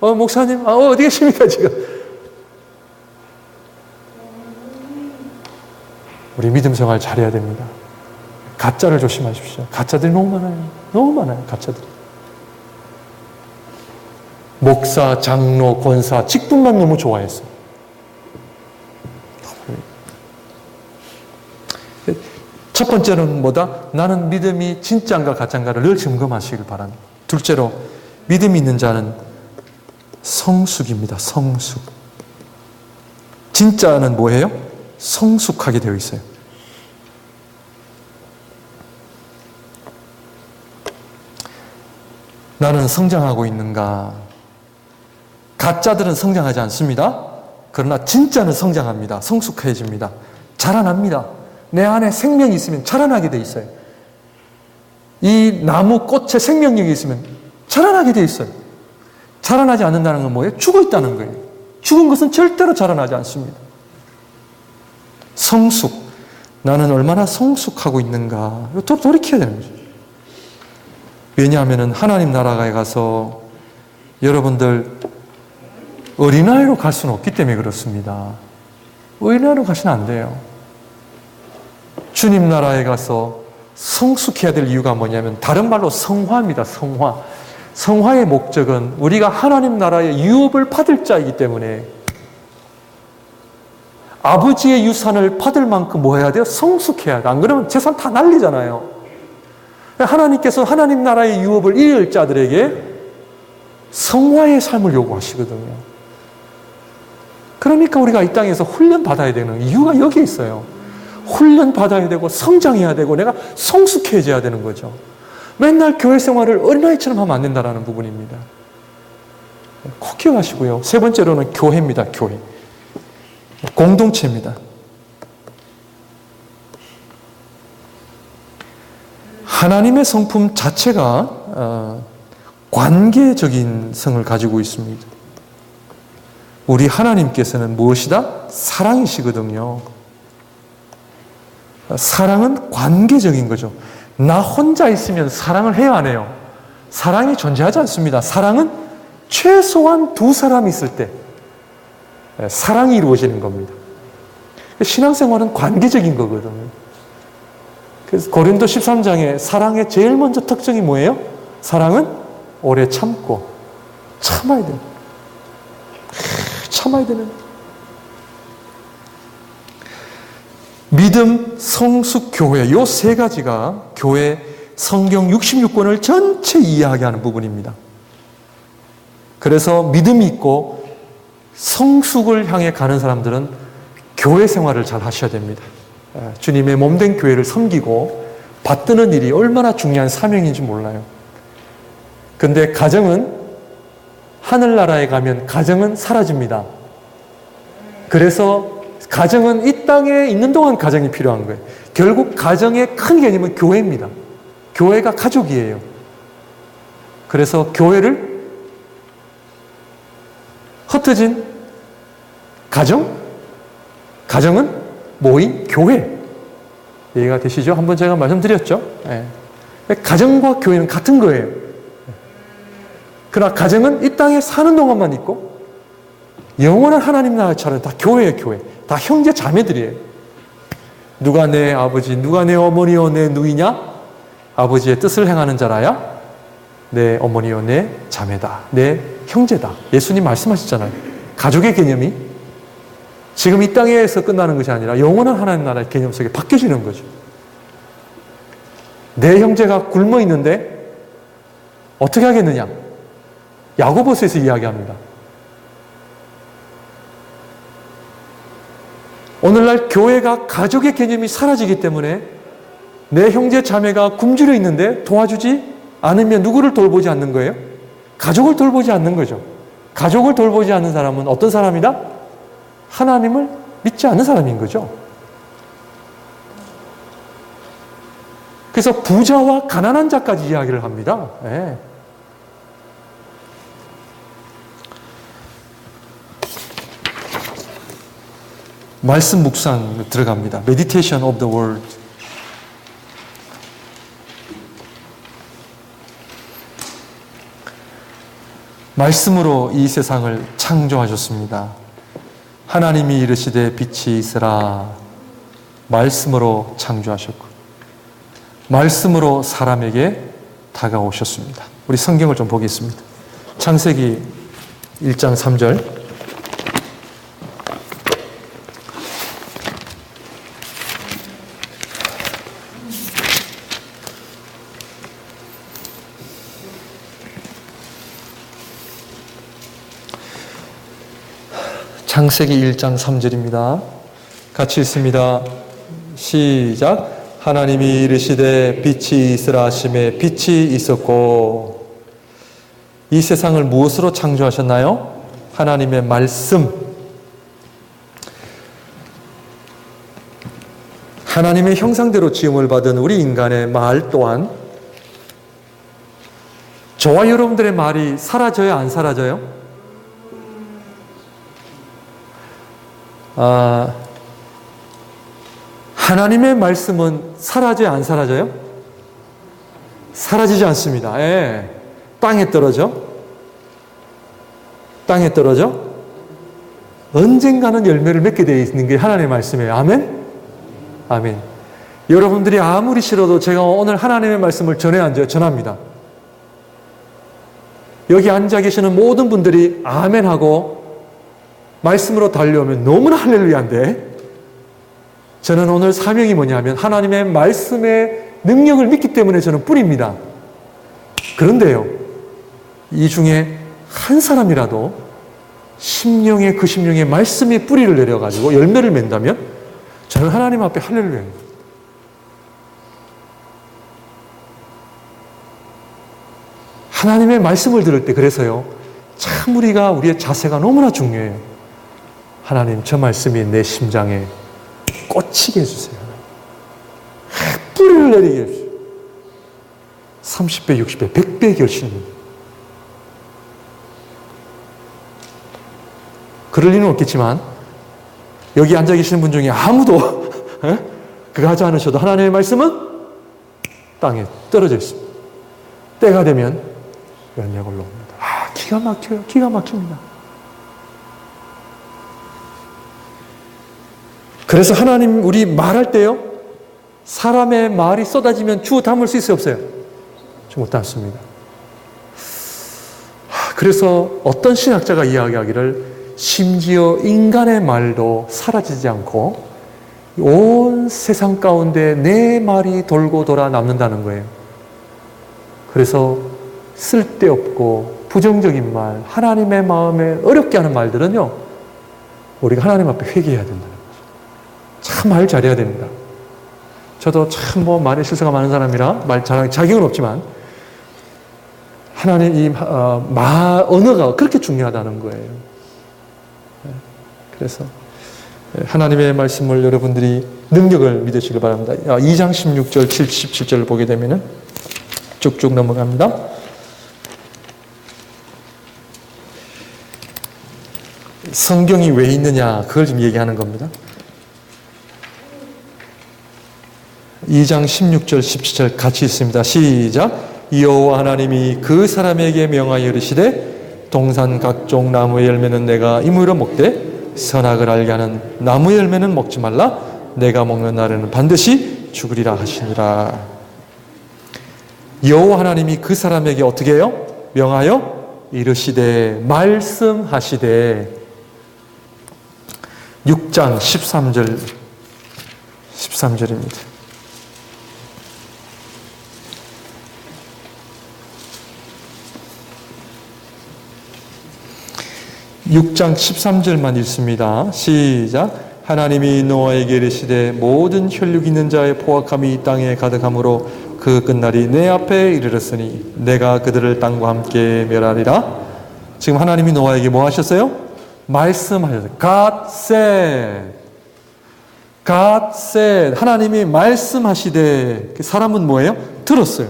목사님, 어디 계십니까, 지금? 우리 믿음 생활 잘해야 됩니다. 가짜를 조심하십시오. 가짜들이 너무 많아요. 너무 많아요, 가짜들이. 목사, 장로, 권사, 직분만 너무 좋아했어요. 첫 번째는 뭐다? 나는 믿음이 진짜인가 가짜인가를 늘 점검하시길 바랍니다. 둘째로, 믿음이 있는 자는 성숙입니다. 성숙. 진짜는 뭐예요? 성숙하게 되어 있어요. 나는 성장하고 있는가? 가짜들은 성장하지 않습니다. 그러나 진짜는 성장합니다. 성숙해집니다. 자라납니다. 내 안에 생명이 있으면 자라나게 돼 있어요. 이 나무 꽃에 생명력이 있으면 자라나게 돼 있어요. 자라나지 않는다는 건 뭐예요? 죽어 있다는 거예요. 죽은 것은 절대로 자라나지 않습니다. 성숙. 나는 얼마나 성숙하고 있는가? 이거 돌이켜야 되는 거죠. 왜냐하면 하나님 나라에 가서 여러분들 어린아이로 갈 수는 없기 때문에 그렇습니다. 어린아이로 가시면 안 돼요. 주님 나라에 가서 성숙해야 될 이유가 뭐냐면 다른 말로 성화입니다. 성화. 성화의 목적은 우리가 하나님 나라의 유업을 받을 자이기 때문에 아버지의 유산을 받을 만큼 뭐 해야 돼요? 성숙해야 돼. 안 그러면 재산 다 날리잖아요. 하나님께서 하나님 나라의 유업을 잃을 자들에게 성화의 삶을 요구하시거든요. 그러니까 우리가 이 땅에서 훈련 받아야 되는 이유가 여기에 있어요. 훈련 받아야 되고 성장해야 되고 내가 성숙해져야 되는 거죠. 맨날 교회 생활을 어린아이처럼 하면 안 된다는 부분입니다. 꼭 기억하시고요. 세 번째로는 교회입니다. 교회. 공동체입니다. 하나님의 성품 자체가 관계적인 성을 가지고 있습니다. 우리 하나님께서는 무엇이다? 사랑이시거든요. 사랑은 관계적인 거죠. 나 혼자 있으면 사랑을 해야 안 해요? 사랑이 존재하지 않습니다. 사랑은 최소한 두 사람이 있을 때 사랑이 이루어지는 겁니다. 신앙생활은 관계적인 거거든요. 그래서 고린도 13장에 사랑의 제일 먼저 특징이 뭐예요? 사랑은 오래 참고 참아야 돼요. 참아야 되는. 믿음, 성숙, 교회 이 세 가지가 교회 성경 66권을 전체 이해하게 하는 부분입니다. 그래서 믿음이 있고 성숙을 향해 가는 사람들은 교회 생활을 잘 하셔야 됩니다. 주님의 몸된 교회를 섬기고 받드는 일이 얼마나 중요한 사명인지 몰라요. 근데 가정은 하늘나라에 가면 가정은 사라집니다. 그래서 가정은 이 땅에 있는 동안 가정이 필요한 거예요. 결국 가정의 큰 개념은 교회입니다. 교회가 가족이에요. 그래서 교회를 흩어진 가정은 모인 교회. 이해가 되시죠? 한번 제가 말씀드렸죠? 네. 가정과 교회는 같은 거예요. 그러나 가정은 이 땅에 사는 동안만 있고 영원한 하나님 나라처럼 다 교회예요, 교회. 다 형제 자매들이에요. 누가 내 아버지, 누가 내 어머니요 내 누이냐? 아버지의 뜻을 행하는 자라야 내 어머니요 내 자매다, 내 형제다. 예수님 말씀하셨잖아요. 가족의 개념이 지금 이 땅에서 끝나는 것이 아니라 영원한 하나님 나라의 개념 속에 바뀌어지는 거죠. 내 형제가 굶어 있는데 어떻게 하겠느냐? 야고보서에서 이야기합니다. 오늘날 교회가 가족의 개념이 사라지기 때문에 내 형제 자매가 굶주려 있는데 도와주지 않으면 누구를 돌보지 않는 거예요? 가족을 돌보지 않는 거죠. 가족을 돌보지 않는 사람은 어떤 사람이다? 하나님을 믿지 않는 사람인 거죠. 그래서 부자와 가난한 자까지 이야기를 합니다. 네. 말씀 묵상 들어갑니다. Meditation of the Word. 말씀으로 이 세상을 창조하셨습니다. 하나님이 이르시되 빛이 있으라. 말씀으로 창조하셨고 말씀으로 사람에게 다가오셨습니다. 우리 성경을 좀 보겠습니다. 창세기 1장 3절. 창세기 1장 3절입니다. 같이 읽습니다. 시작. 하나님이 이르시되 빛이 있으라 하시매 빛이 있었고. 이 세상을 무엇으로 창조하셨나요? 하나님의 말씀. 하나님의 형상대로 지음을 받은 우리 인간의 말 또한 저와 여러분들의 말이 사라져요, 안 사라져요? 하나님의 말씀은 사라져요, 안 사라져요? 사라지지 않습니다. 예. 땅에 떨어져? 땅에 떨어져? 언젠가는 열매를 맺게 되어 있는 게 하나님의 말씀이에요. 아멘? 아멘. 여러분들이 아무리 싫어도 제가 오늘 하나님의 말씀을 전해야 앉아요. 전합니다. 여기 앉아 계시는 모든 분들이 아멘 하고 말씀으로 달려오면 너무나 할렐루야인데 저는 오늘 사명이 뭐냐면 하나님의 말씀의 능력을 믿기 때문에 저는 뿌립니다. 그런데요, 이 중에 한 사람이라도 심령의 그 심령의 말씀의 뿌리를 내려가지고 열매를 맺는다면 저는 하나님 앞에 할렐루야입니다. 하나님의 말씀을 들을 때 그래서요, 참 우리의 자세가 너무나 중요해요. 하나님, 저 말씀이 내 심장에 꽂히게 해주세요. 뿌리를 내리게 해주세요. 30배, 60배, 100배의 결실입니다. 그럴 리는 없겠지만 여기 앉아 계시는 분 중에 아무도 그거 하지 않으셔도 하나님의 말씀은 땅에 떨어져 있습니다. 때가 되면 열매가 올라옵니다. 기가 막혀요. 기가 막힙니다. 그래서 하나님, 우리 말할 때요, 사람의 말이 쏟아지면 주워 담을 수 있어요, 없어요? 못 담습니다. 그래서 어떤 신학자가 이야기하기를 심지어 인간의 말도 사라지지 않고 온 세상 가운데 내 말이 돌고 돌아 남는다는 거예요. 그래서 쓸데없고 부정적인 말, 하나님의 마음에 어렵게 하는 말들은요, 우리가 하나님 앞에 회개해야 된다는 거죠. 참 말 잘해야 됩니다. 저도 참 말에 실수가 많은 사람이라 말 잘하는 자격은 없지만 하나님 이 언어가 그렇게 중요하다는 거예요. 그래서 하나님의 말씀을 여러분들이 능력을 믿으시길 바랍니다. 2장 16절, 17절을 보게 되면은 쭉쭉 넘어갑니다. 성경이 왜 있느냐, 그걸 지금 얘기하는 겁니다. 2장 16절, 17절 같이 있습니다. 시작. 여호와 하나님이 그 사람에게 명하여 이르시되 동산 각종 나무의 열매는 내가 임의로 먹되 선악을 알게 하는 나무 열매는 먹지 말라. 내가 먹는 날에는 반드시 죽으리라 하시니라. 여호와 하나님이 그 사람에게 어떻게 해요? 명하여 이르시되 말씀하시되 6장 13절입니다. 6장 13절만 읽습니다. 시작. 하나님이 노아에게 이르시되 모든 혈육 있는 자의 포악함이 이 땅에 가득함으로 그 끝날이 내 앞에 이르렀으니 내가 그들을 땅과 함께 멸하리라. 지금 하나님이 노아에게 뭐 하셨어요? 말씀하셨어요. God said. God said. 하나님이 말씀하시되 사람은 뭐예요? 들었어요.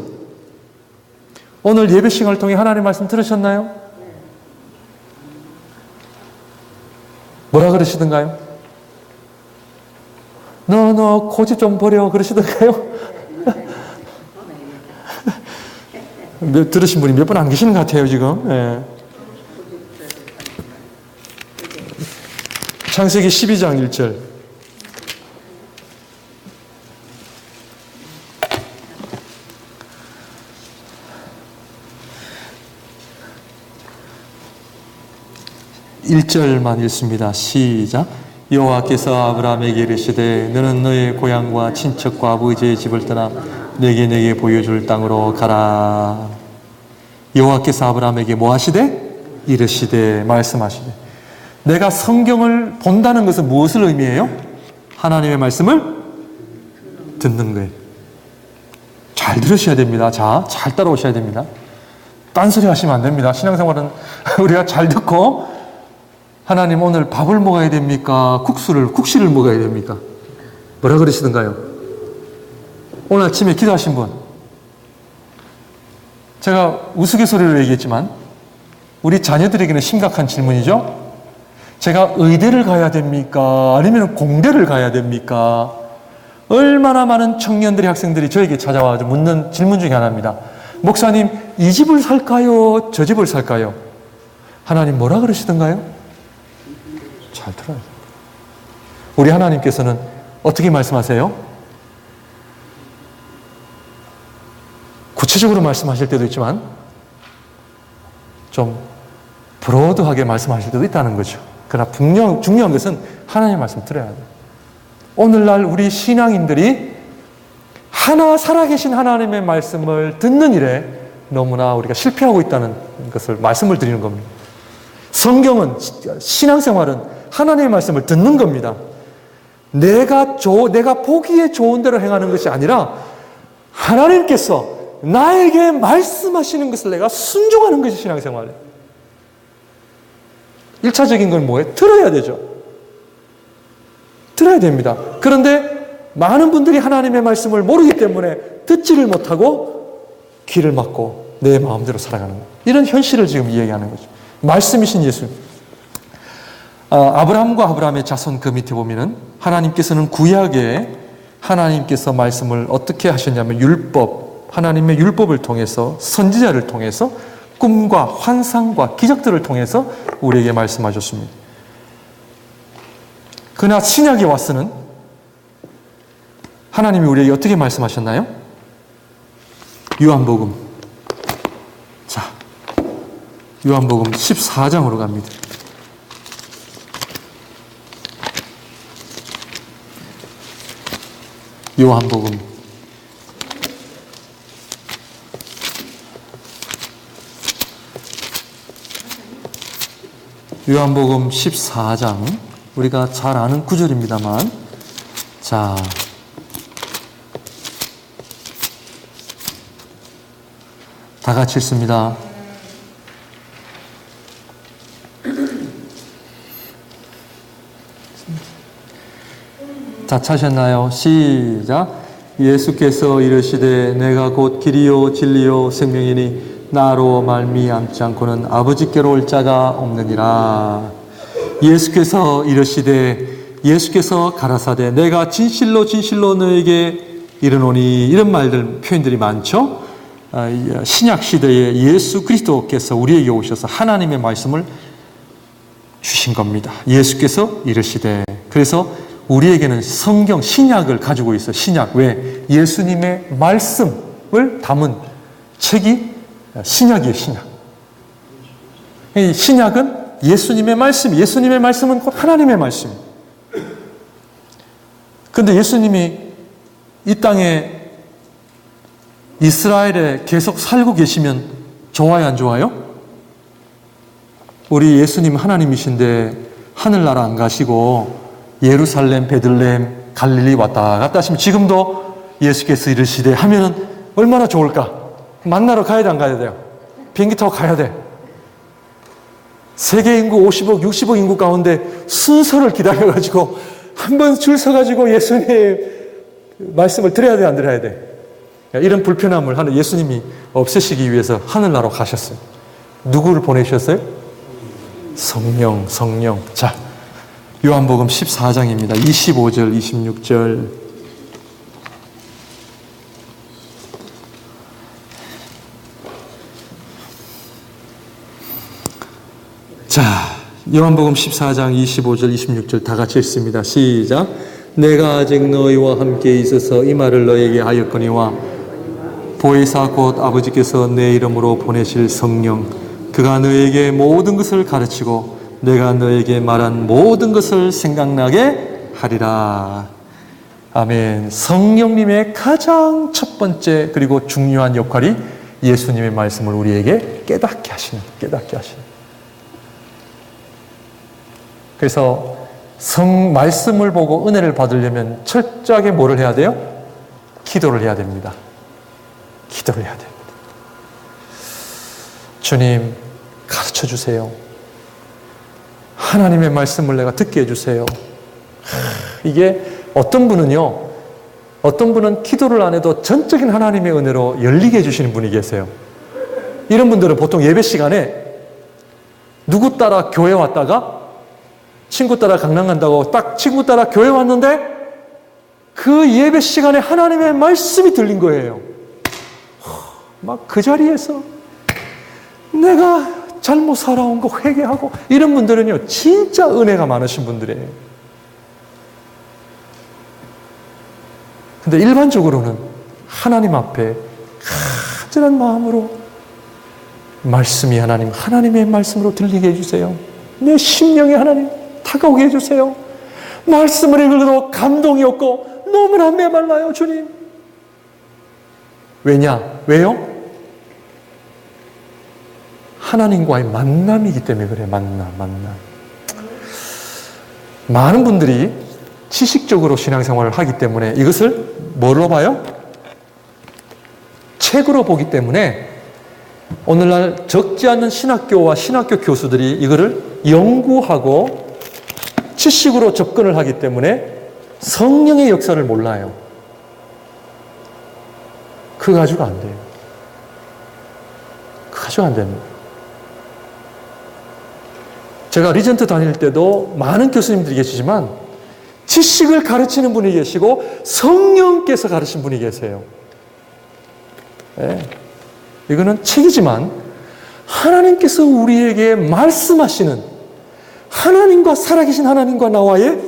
오늘 예배 시간을 통해 하나님 말씀 들으셨나요? 뭐라 그러시던가요? 너 고집 좀 버려 그러시던가요? 들으신 분이 몇 분 안 계시는 것 같아요 지금. 예. 창세기 12장 1절. (1절만) 읽습니다. 시작. 여호와께서 아브라함에게 이르시되 너는 너의 고향과 친척과 아버지의 집을 떠나 내게 보여줄 땅으로 가라. 여호와께서 아브라함에게 뭐 하시되? 이르시되 말씀하시되. 내가 성경을 본다는 것은 무엇을 의미해요? 하나님의 말씀을 듣는 거예요. 잘 들으셔야 됩니다. 자, 잘 따라오셔야 됩니다. 딴소리 하시면 안 됩니다. 신앙생활은 우리가 잘 듣고 하나님 오늘 밥을 먹어야 됩니까? 국시를 먹어야 됩니까? 뭐라 그러시던가요? 오늘 아침에 기도하신 분. 제가 우스갯소리로 얘기했지만 우리 자녀들에게는 심각한 질문이죠. 제가 의대를 가야 됩니까? 아니면 공대를 가야 됩니까? 얼마나 많은 청년들이 학생들이 저에게 찾아와 묻는 질문 중에 하나입니다. 목사님, 이 집을 살까요? 저 집을 살까요? 하나님 뭐라 그러시던가요? 잘 들어요. 우리 하나님께서는 어떻게 말씀하세요? 구체적으로 말씀하실 때도 있지만 좀 브로드하게 말씀하실 때도 있다는 거죠. 그러나 중요한 것은 하나님의 말씀 들어야 돼요. 오늘날 우리 신앙인들이 하나 살아계신 하나님의 말씀을 듣는 일에 너무나 우리가 실패하고 있다는 것을 말씀을 드리는 겁니다. 성경은, 신앙생활은 하나님의 말씀을 듣는 겁니다. 내가 보기에 좋은 대로 행하는 것이 아니라 하나님께서 나에게 말씀하시는 것을 내가 순종하는 것이 신앙생활이에요. 1차적인 건 뭐예요? 들어야 되죠. 들어야 됩니다. 그런데 많은 분들이 하나님의 말씀을 모르기 때문에 듣지를 못하고 귀를 막고 내 마음대로 살아가는 거예요. 이런 현실을 지금 이야기하는 거죠. 말씀이신 예수. 아브라함과 아브라함의 자손 그 밑에 보면은 하나님께서는 구약에 하나님께서 말씀을 어떻게 하셨냐면 하나님의 율법을 통해서 선지자를 통해서 꿈과 환상과 기적들을 통해서 우리에게 말씀하셨습니다. 그러나 신약에 와서는 하나님이 우리에게 어떻게 말씀하셨나요? 요한복음. 자, 요한복음 14장으로 갑니다. 요한복음 14장, 우리가 잘 아는 구절입니다만, 자, 다 같이 읽습니다. 다 찾으셨나요? 시작. 예수께서 이르시되 내가 곧 길이요 진리요 생명이니 나로 말미암지 않고는 아버지께로 올 자가 없느니라. 예수께서 이르시되, 예수께서 가라사대 내가 진실로 진실로 너에게 이르노니, 이런 말들, 표현들이 많죠. 신약 시대에 예수 그리스도께서 우리에게 오셔서 하나님의 말씀을 주신 겁니다. 예수께서 이르시되, 그래서 우리에게는 성경, 신약을 가지고 있어요. 신약. 왜? 예수님의 말씀을 담은 책이 신약이에요, 신약. 이 신약은 예수님의 말씀, 예수님의 말씀은 곧 하나님의 말씀. 그런데 예수님이 이 땅에 이스라엘에 계속 살고 계시면 좋아요, 안 좋아요? 우리 예수님 하나님이신데 하늘나라 안 가시고 예루살렘, 베들레헴, 갈릴리 왔다 갔다 하시면 지금도 예수께서 이르시되 하면은 얼마나 좋을까? 만나러 가야 돼, 안 가야 돼요? 비행기 타고 가야 돼. 세계 인구 50억, 60억 인구 가운데 순서를 기다려가지고 한 번 줄 서가지고 예수님의 말씀을 들어야 돼, 안 들어야 돼? 이런 불편함을 하는 예수님이 없애시기 위해서 하늘나라로 가셨어요. 누구를 보내셨어요? 성령, 성령. 자, 요한복음 14장입니다. 25절, 26절. 자, 요한복음 14장 25절, 26절 다 같이 읽습니다. 시작. 내가 아직 너희와 함께 있어서 이 말을 너희에게 하였거니와 보혜사 곧 아버지께서 내 이름으로 보내실 성령 그가 너희에게 모든 것을 가르치고 내가 너희에게 말한 모든 것을 생각나게 하리라. 아멘. 성령님의 가장 첫 번째 그리고 중요한 역할이 예수님의 말씀을 우리에게 깨닫게 하시는. 그래서 말씀을 보고 은혜를 받으려면 철저하게 뭐를 해야 돼요? 기도를 해야 됩니다. 기도를 해야 됩니다. 주님, 가르쳐 주세요. 하나님의 말씀을 내가 듣게 해주세요. 이게 어떤 분은 기도를 안 해도 전적인 하나님의 은혜로 열리게 해주시는 분이 계세요. 이런 분들은 보통 예배 시간에 누구 따라 교회 왔다가 친구 따라 강남 간다고 딱 친구 따라 교회 왔는데 그 예배 시간에 하나님의 말씀이 들린 거예요. 막 그 자리에서 내가 잘못 살아온 거 회개하고 이런 분들은요 진짜 은혜가 많으신 분들이에요. 근데 일반적으로는 하나님 앞에 간절한 마음으로 말씀이 하나님의 말씀으로 들리게 해주세요. 내 심령에 하나님 다가오게 해주세요. 말씀을 읽어도 감동이 없고 너무나 메말라요, 주님. 왜요? 하나님과의 만남이기 때문에 그래요. 만남. 많은 분들이 지식적으로 신앙생활을 하기 때문에 이것을 뭐로 봐요? 책으로 보기 때문에 오늘날 적지 않은 신학교와 신학교 교수들이 이거를 연구하고 지식으로 접근을 하기 때문에 성령의 역사를 몰라요. 그거 가지고 안 돼요. 그거 가지고 안 됩니다. 제가 리전트 다닐 때도 많은 교수님들이 계시지만 지식을 가르치는 분이 계시고 성령께서 가르친 분이 계세요. 네. 이거는 책이지만 하나님께서 우리에게 말씀하시는 하나님과 살아계신 하나님과 나와의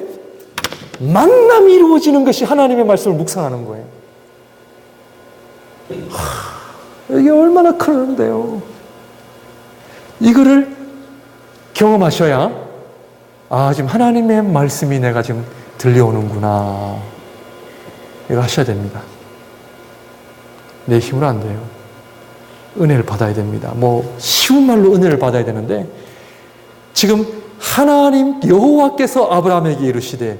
만남이 이루어지는 것이 하나님의 말씀을 묵상하는 거예요. 이게 얼마나 큰 은혜인데요. 이거를 경험하셔야 지금 하나님의 말씀이 내가 지금 들려오는구나. 이거 하셔야 됩니다. 내 힘으로 안 돼요. 은혜를 받아야 됩니다. 쉬운 말로 은혜를 받아야 되는데 지금 하나님 여호와께서 아브라함에게 이르시되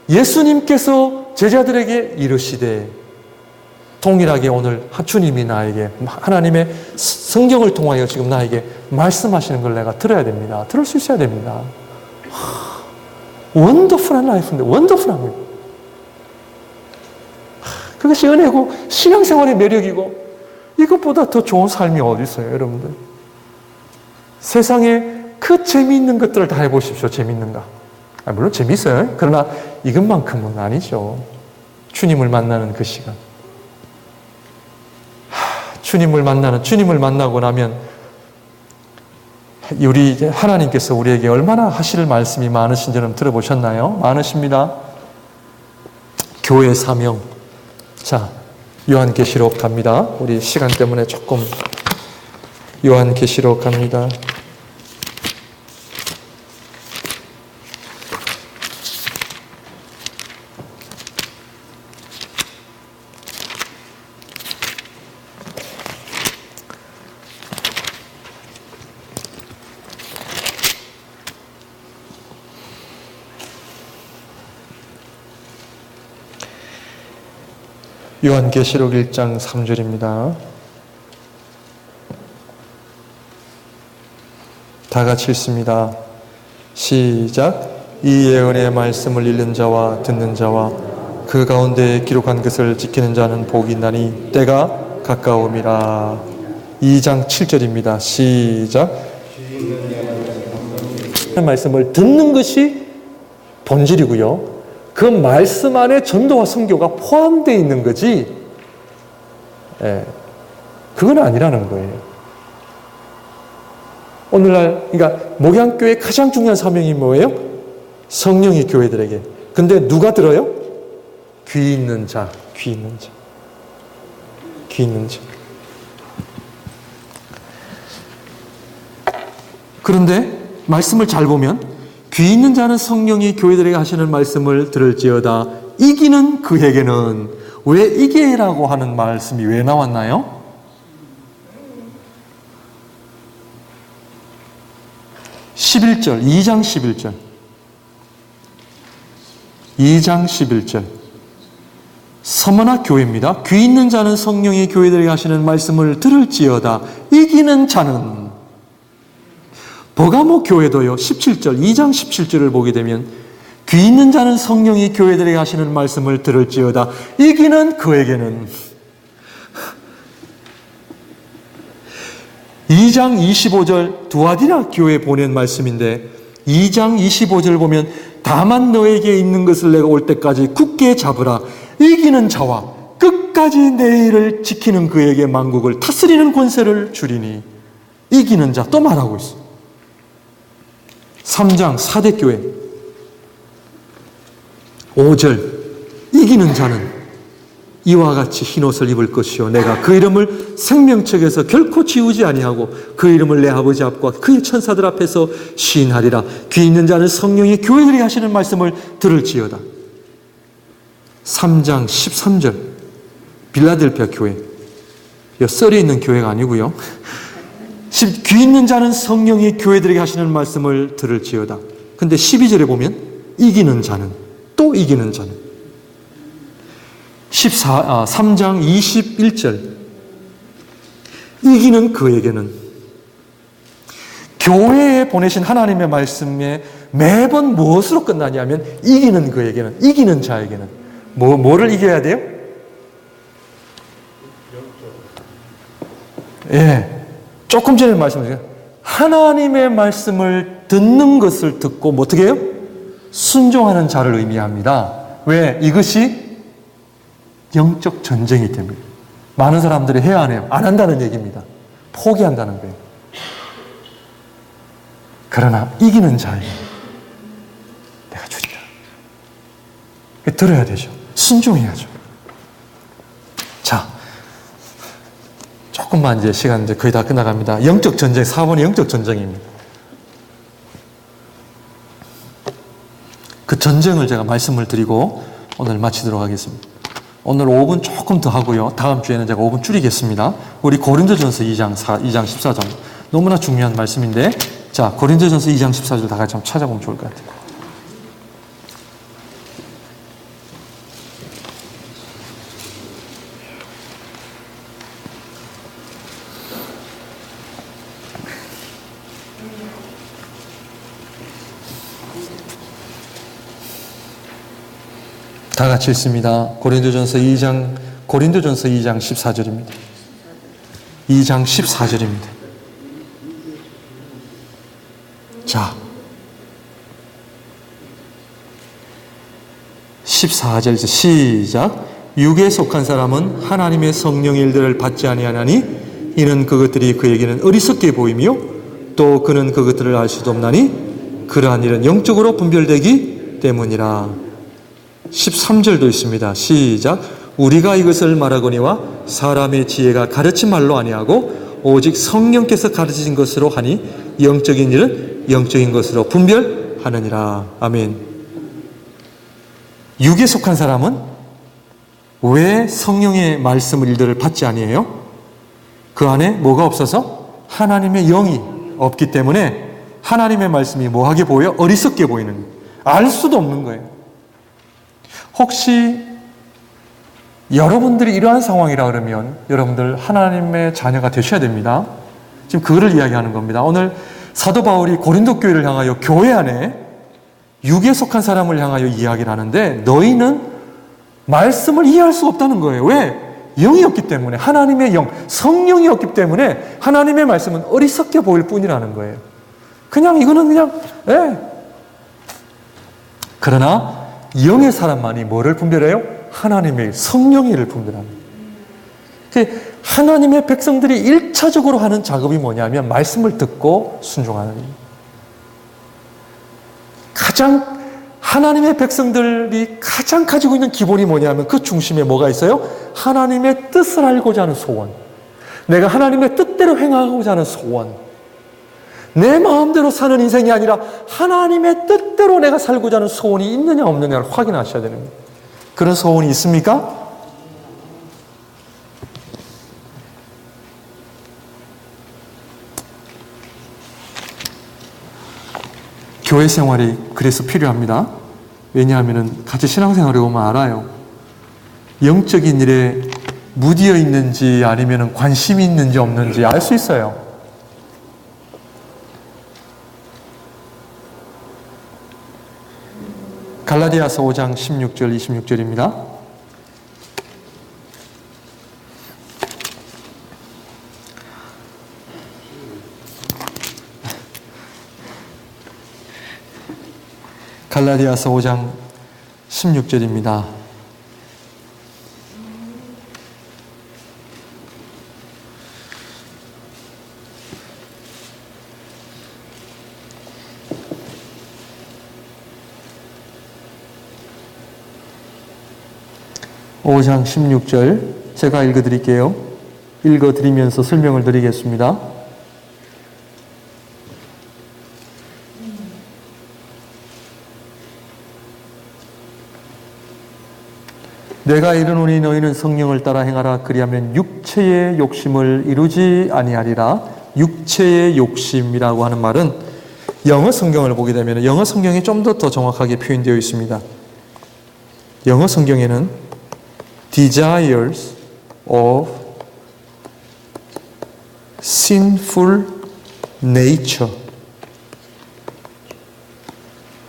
예수님께서 제자들에게 이르시되 동일하게 오늘 주님이 나에게 하나님의 성경을 통하여 지금 나에게 말씀하시는 걸 내가 들어야 됩니다. 들을 수 있어야 됩니다. 원더풀한 라이프인데 원더풀한 거예요. 그것이 은혜고 신앙생활의 매력이고 이것보다 더 좋은 삶이 어디 있어요, 여러분들? 세상에 그 재미있는 것들을 다 해보십시오. 재미있는가? 물론 재미있어요. 그러나 이것만큼은 아니죠. 주님을 만나는 그 시간. 주님을 만나고 나면 우리 하나님께서 우리에게 얼마나 하실 말씀이 많으신지는 들어보셨나요? 많으십니다. 교회 사명. 자, 요한계시록 갑니다. 우리 시간 때문에 조금 요한계시록 갑니다. 요한계시록 1장 3절입니다. 다 같이 읽습니다. 시작. 이 예언의 말씀을 읽는 자와 듣는 자와 그 가운데 기록한 것을 지키는 자는 복이 있나니 때가 가까움이라. 2장 7절입니다. 시작. 말씀을 듣는 것이 본질이고요. 그 말씀 안에 전도와 선교가 포함되어 있는 거지, 그건 아니라는 거예요. 오늘날, 그러니까 목양교회의 가장 중요한 사명이 뭐예요? 성령이 교회들에게. 근데 누가 들어요? 귀 있는 자, 귀 있는 자. 귀 있는 자. 그런데 말씀을 잘 보면 귀 있는 자는 성령이 교회들에게 하시는 말씀을 들을지어다. 이기는 그에게는, 왜 이게라고 하는 말씀이 왜 나왔나요? 11절, 2장 11절. 2장 11절. 서머나 교회입니다. 귀 있는 자는 성령이 교회들에게 하시는 말씀을 들을지어다. 이기는 자는. 버가모 교회도요. 17절, 2장 17절을 보게 되면 귀 있는 자는 성령이 교회들에게 하시는 말씀을 들을지어다. 이기는 그에게는. 2장 25절 두아디라 교회에 보낸 말씀인데 2장 25절 보면 다만 너에게 있는 것을 내가 올 때까지 굳게 잡으라. 이기는 자와 끝까지 내 일을 지키는 그에게 만국을 다스리는 권세를 주리니. 이기는 자 또 말하고 있어. 3장 사대교회 5절 이기는 자는 이와 같이 흰옷을 입을 것이요 내가 그 이름을 생명책에서 결코 지우지 아니하고 그 이름을 내 아버지 앞과 그의 천사들 앞에서 시인하리라. 귀 있는 자는 성령이 교회들이 하시는 말씀을 들을지어다. 3장 13절 빌라델피아 교회, 썰이 있는 교회가 아니고요. 귀 있는 자는 성령이 교회들에게 하시는 말씀을 들을지어다. 근데 12절에 보면 이기는 자는, 또 이기는 자는. 3장 21절 이기는 그에게는. 교회에 보내신 하나님의 말씀에 매번 무엇으로 끝나냐면 이기는 그에게는, 이기는 자에게는. 뭐를 이겨야 돼요? 예. 조금 전에 말씀드렸어요. 하나님의 말씀을 듣는 것을 듣고 어떻게 해요? 순종하는 자를 의미합니다. 왜? 이것이 영적 전쟁이 됩니다. 많은 사람들이 해야 안 해요. 안 한다는 얘기입니다. 포기한다는 거예요. 그러나 이기는 자에게 내가 주리라. 들어야 되죠. 순종해야죠. 자, 조금만 이제 시간 이제 거의 다 끝나갑니다. 영적 전쟁, 4번이 영적 전쟁입니다. 그 전쟁을 제가 말씀을 드리고 오늘 마치도록 하겠습니다. 오늘 5분 조금 더 하고요. 다음 주에는 제가 5분 줄이겠습니다. 우리 고린도전서 2장 14절. 너무나 중요한 말씀인데, 자, 고린도전서 2장 14절 다 같이 한번 찾아보면 좋을 것 같아요. 다 같이 읽습니다. 고린도전서 2장 14절입니다. 2장 14절입니다. 자, 14절 시작. 육에 속한 사람은 하나님의 성령의 일들을 받지 아니하나니 이는 그것들이 그에게는 어리석게 보이며 또 그는 그것들을 알 수도 없나니 그러한 일은 영적으로 분별되기 때문이라. 13절도 있습니다. 시작. 우리가 이것을 말하거니와 사람의 지혜가 가르친 말로 아니하고 오직 성령께서 가르치신 것으로 하니 영적인 일은 영적인 것으로 분별하느니라. 아멘. 육에 속한 사람은 왜 성령의 말씀 일들을 받지 아니해요? 그 안에 뭐가 없어서? 하나님의 영이 없기 때문에 하나님의 말씀이 뭐하게 보여요? 어리석게 보이는 거예요. 알 수도 없는 거예요. 혹시 여러분들이 이러한 상황이라 그러면 여러분들 하나님의 자녀가 되셔야 됩니다. 지금 그거를 이야기하는 겁니다. 오늘 사도 바울이 고린도 교회를 향하여 교회 안에 육에 속한 사람을 향하여 이야기를 하는데 너희는 말씀을 이해할 수 없다는 거예요. 왜? 영이 없기 때문에, 하나님의 영, 성령이 없기 때문에 하나님의 말씀은 어리석게 보일 뿐이라는 거예요. 이거는 그냥 그러나 영의 사람만이 뭐를 분별해요? 하나님의 성령의 일을 분별합니다. 하나님의 백성들이 1차적으로 하는 작업이 뭐냐면 말씀을 듣고 순종하는 일입니다. 하나님의 백성들이 가장 가지고 있는 기본이 뭐냐면 그 중심에 뭐가 있어요? 하나님의 뜻을 알고자 하는 소원. 내가 하나님의 뜻대로 행하고자 하는 소원. 내 마음대로 사는 인생이 아니라 하나님의 뜻대로 내가 살고자 하는 소원이 있느냐 없느냐를 확인하셔야 되는 거예요. 그런 소원이 있습니까? 교회 생활이 그래서 필요합니다. 왜냐하면 같이 신앙생활을 보면 알아요. 영적인 일에 무디어 있는지 아니면 관심이 있는지 없는지 알 수 있어요. 갈라디아서 5장 16절 26절입니다. 갈라디아서 5장 16절입니다. (5장 16절) 제가 읽어드릴게요. 읽어드리면서 설명을 드리겠습니다. 내가 이르노니 너희는 성령을 따라 행하라. 그리하면 육체의 욕심을 이루지 아니하리라. 육체의 욕심이라고 하는 말은 영어 성경을 보게 되면 영어 성경이 좀 더 정확하게 표현되어 있습니다. 영어 성경에는 desires of sinful nature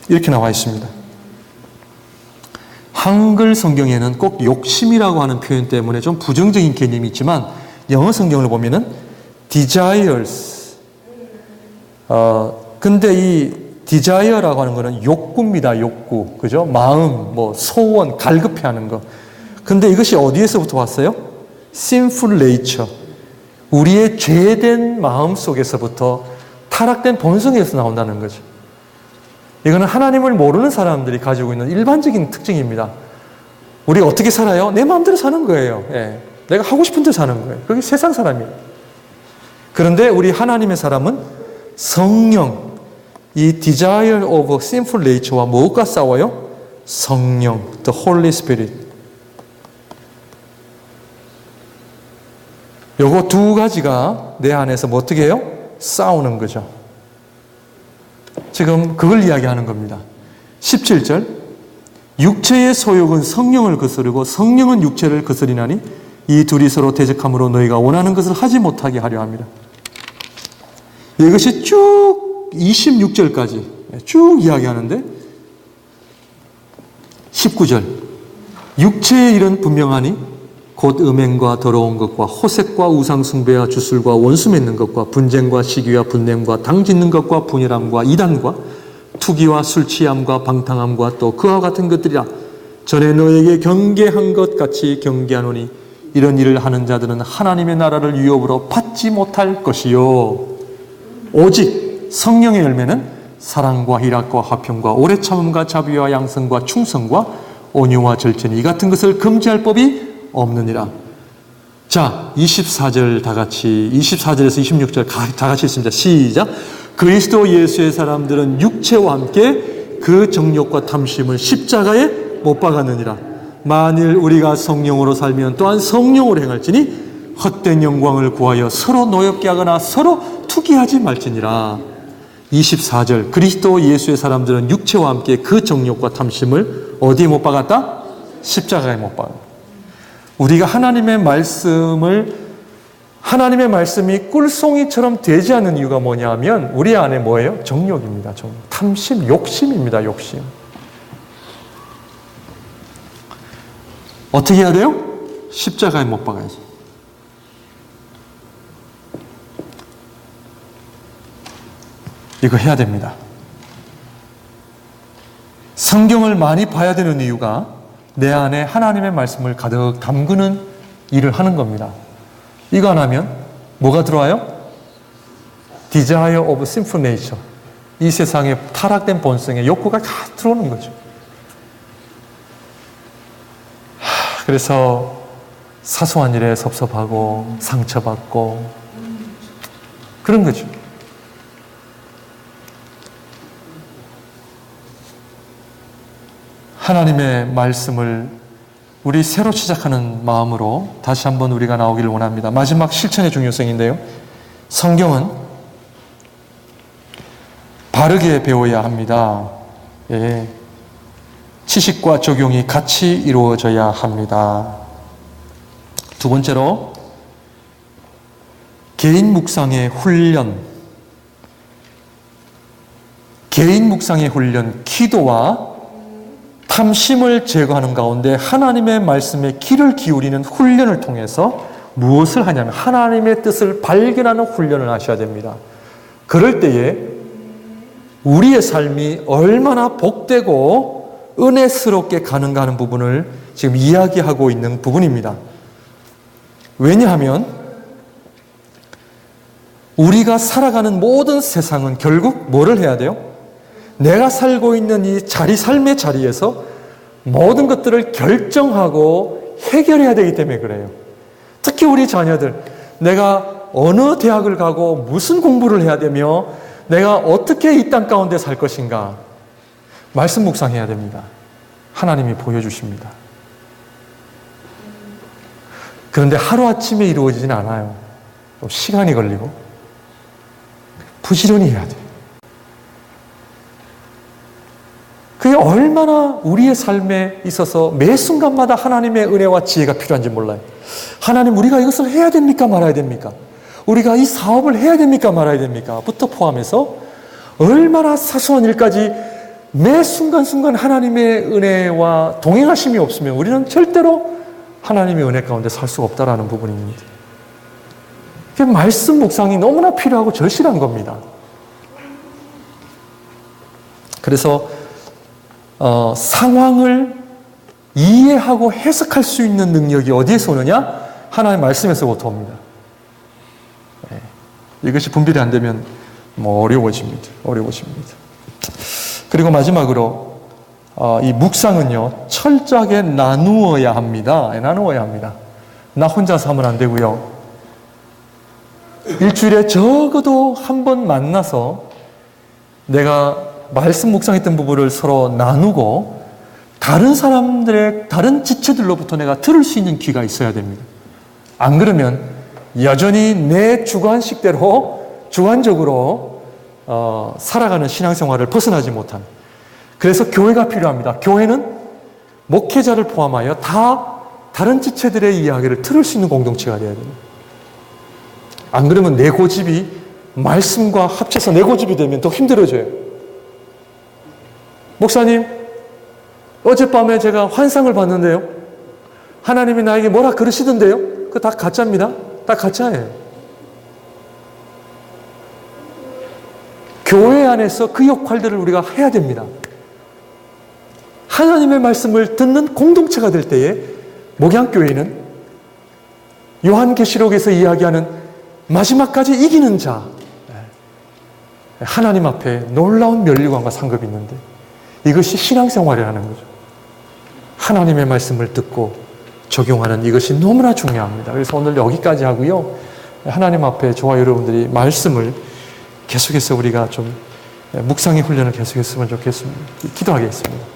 이렇게 나와 있습니다. 한글 성경에는 꼭 욕심이라고 하는 표현 때문에 좀 부정적인 개념이 있지만 영어 성경을 보면은 desires. 근데 이 desire라고 하는 거는 욕구입니다. 욕구. 그죠? 마음, 소원, 갈급해하는 거. 근데 이것이 어디에서부터 왔어요? sinful nature. 우리의 죄된 마음 속에서부터 타락된 본성에서 나온다는 거죠. 이거는 하나님을 모르는 사람들이 가지고 있는 일반적인 특징입니다. 우리가 어떻게 살아요? 내 마음대로 사는 거예요. 내가 하고 싶은 대로 사는 거예요. 그게 세상 사람이에요. 그런데 우리 하나님의 사람은 성령, 이 desire of sinful nature와 무엇과 싸워요? 성령, the Holy Spirit. 요거 두 가지가 내 안에서 어떻게 해요? 싸우는 거죠. 지금 그걸 이야기하는 겁니다. 17절 육체의 소욕은 성령을 거스르고 성령은 육체를 거스리나니 이 둘이 서로 대적함으로 너희가 원하는 것을 하지 못하게 하려 합니다. 이것이 쭉 26절까지 쭉 이야기하는데 19절 육체의 일은 분명하니 곧 음행과 더러운 것과 호색과 우상숭배와 주술과 원수 맺는 것과 분쟁과 시기와 분냄과 당짓는 것과 분열함과 이단과 투기와 술취함과 방탕함과 또 그와 같은 것들이라. 전에 너에게 경계한 것 같이 경계하노니 이런 일을 하는 자들은 하나님의 나라를 유업으로 받지 못할 것이요. 오직 성령의 열매는 사랑과 희락과 화평과 오래 참음과 자비와 양성과 충성과 온유와 절제니 이 같은 것을 금지할 법이 없느니라. 자, 24절 다 같이, 24절에서 26절 다 같이 있습니다. 시작. 그리스도 예수의 사람들은 육체와 함께 그 정욕과 탐심을 십자가에 못 박았느니라. 만일 우리가 성령으로 살면 또한 성령으로 행할지니 헛된 영광을 구하여 서로 노엽게 하거나 서로 투기하지 말지니라. 24절. 그리스도 예수의 사람들은 육체와 함께 그 정욕과 탐심을 어디에 못 박았다? 십자가에 못 박았다. 우리가 하나님의 말씀이 꿀송이처럼 되지 않는 이유가 뭐냐 하면 우리 안에 뭐예요? 정욕입니다. 정욕. 탐심, 욕심입니다. 욕심. 어떻게 해야 돼요? 십자가에 못 박아야지. 이거 해야 됩니다. 성경을 많이 봐야 되는 이유가 내 안에 하나님의 말씀을 가득 담그는 일을 하는 겁니다. 이거 안 하면 뭐가 들어와요? Desire of sinful nature. 이 세상의 타락된 본성의 욕구가 다 들어오는 거죠. 그래서 사소한 일에 섭섭하고 상처받고 그런 거죠. 하나님의 말씀을 우리 새로 시작하는 마음으로 다시 한번 우리가 나오기를 원합니다. 마지막 실천의 중요성인데요. 성경은 바르게 배워야 합니다. 예. 지식과 적용이 같이 이루어져야 합니다. 두 번째로 개인 묵상의 훈련. 개인 묵상의 훈련, 기도와 탐심을 제거하는 가운데 하나님의 말씀에 귀를 기울이는 훈련을 통해서 무엇을 하냐면 하나님의 뜻을 발견하는 훈련을 하셔야 됩니다. 그럴 때에 우리의 삶이 얼마나 복되고 은혜스럽게 가는가 하는 부분을 지금 이야기하고 있는 부분입니다. 왜냐하면 우리가 살아가는 모든 세상은 결국 뭐를 해야 돼요? 내가 살고 있는 이 삶의 자리에서 모든 것들을 결정하고 해결해야 되기 때문에 그래요. 특히 우리 자녀들, 내가 어느 대학을 가고 무슨 공부를 해야 되며 내가 어떻게 이 땅 가운데 살 것인가 말씀 묵상해야 됩니다. 하나님이 보여주십니다. 그런데 하루아침에 이루어지진 않아요. 또 시간이 걸리고 부지런히 해야 돼요. 그게 얼마나 우리의 삶에 있어서 매 순간마다 하나님의 은혜와 지혜가 필요한지 몰라요. 하나님, 우리가 이것을 해야 됩니까? 말아야 됩니까? 우리가 이 사업을 해야 됩니까? 말아야 됩니까? 부터 포함해서 얼마나 사소한 일까지 매 순간순간 하나님의 은혜와 동행하심이 없으면 우리는 절대로 하나님의 은혜 가운데 살 수가 없다라는 부분입니다. 말씀 묵상이 너무나 필요하고 절실한 겁니다. 그래서 상황을 이해하고 해석할 수 있는 능력이 어디에서 오느냐? 하나님의 말씀에서부터 옵니다. 이것이 분별이 안 되면 어려워집니다. 그리고 마지막으로 이 묵상은요 철저하게 나누어야 합니다. 나 혼자서 하면 안 되고요. 일주일에 적어도 한 번 만나서 내가 말씀 묵상했던 부분을 서로 나누고 다른 사람들의 다른 지체들로부터 내가 들을 수 있는 귀가 있어야 됩니다. 안 그러면 여전히 내 주관적으로 살아가는 신앙생활을 벗어나지 못하는. 그래서 교회가 필요합니다. 교회는 목회자를 포함하여 다른 지체들의 이야기를 들을 수 있는 공동체가 되어야 됩니다. 안 그러면 내 고집이 말씀과 합쳐서 내 고집이 되면 더 힘들어져요. 목사님, 어젯밤에 제가 환상을 봤는데요. 하나님이 나에게 뭐라 그러시던데요. 그거 다 가짜입니다. 다 가짜예요. 교회 안에서 그 역할들을 우리가 해야 됩니다. 하나님의 말씀을 듣는 공동체가 될 때에 목양교회는 요한계시록에서 이야기하는 마지막까지 이기는 자, 하나님 앞에 놀라운 면류관과 상급이 있는데 이것이 신앙생활이라는 거죠. 하나님의 말씀을 듣고 적용하는 이것이 너무나 중요합니다. 그래서 오늘 여기까지 하고요. 하나님 앞에 저와 여러분들이 말씀을 계속해서 우리가 좀 묵상의 훈련을 계속했으면 좋겠습니다. 기도하겠습니다.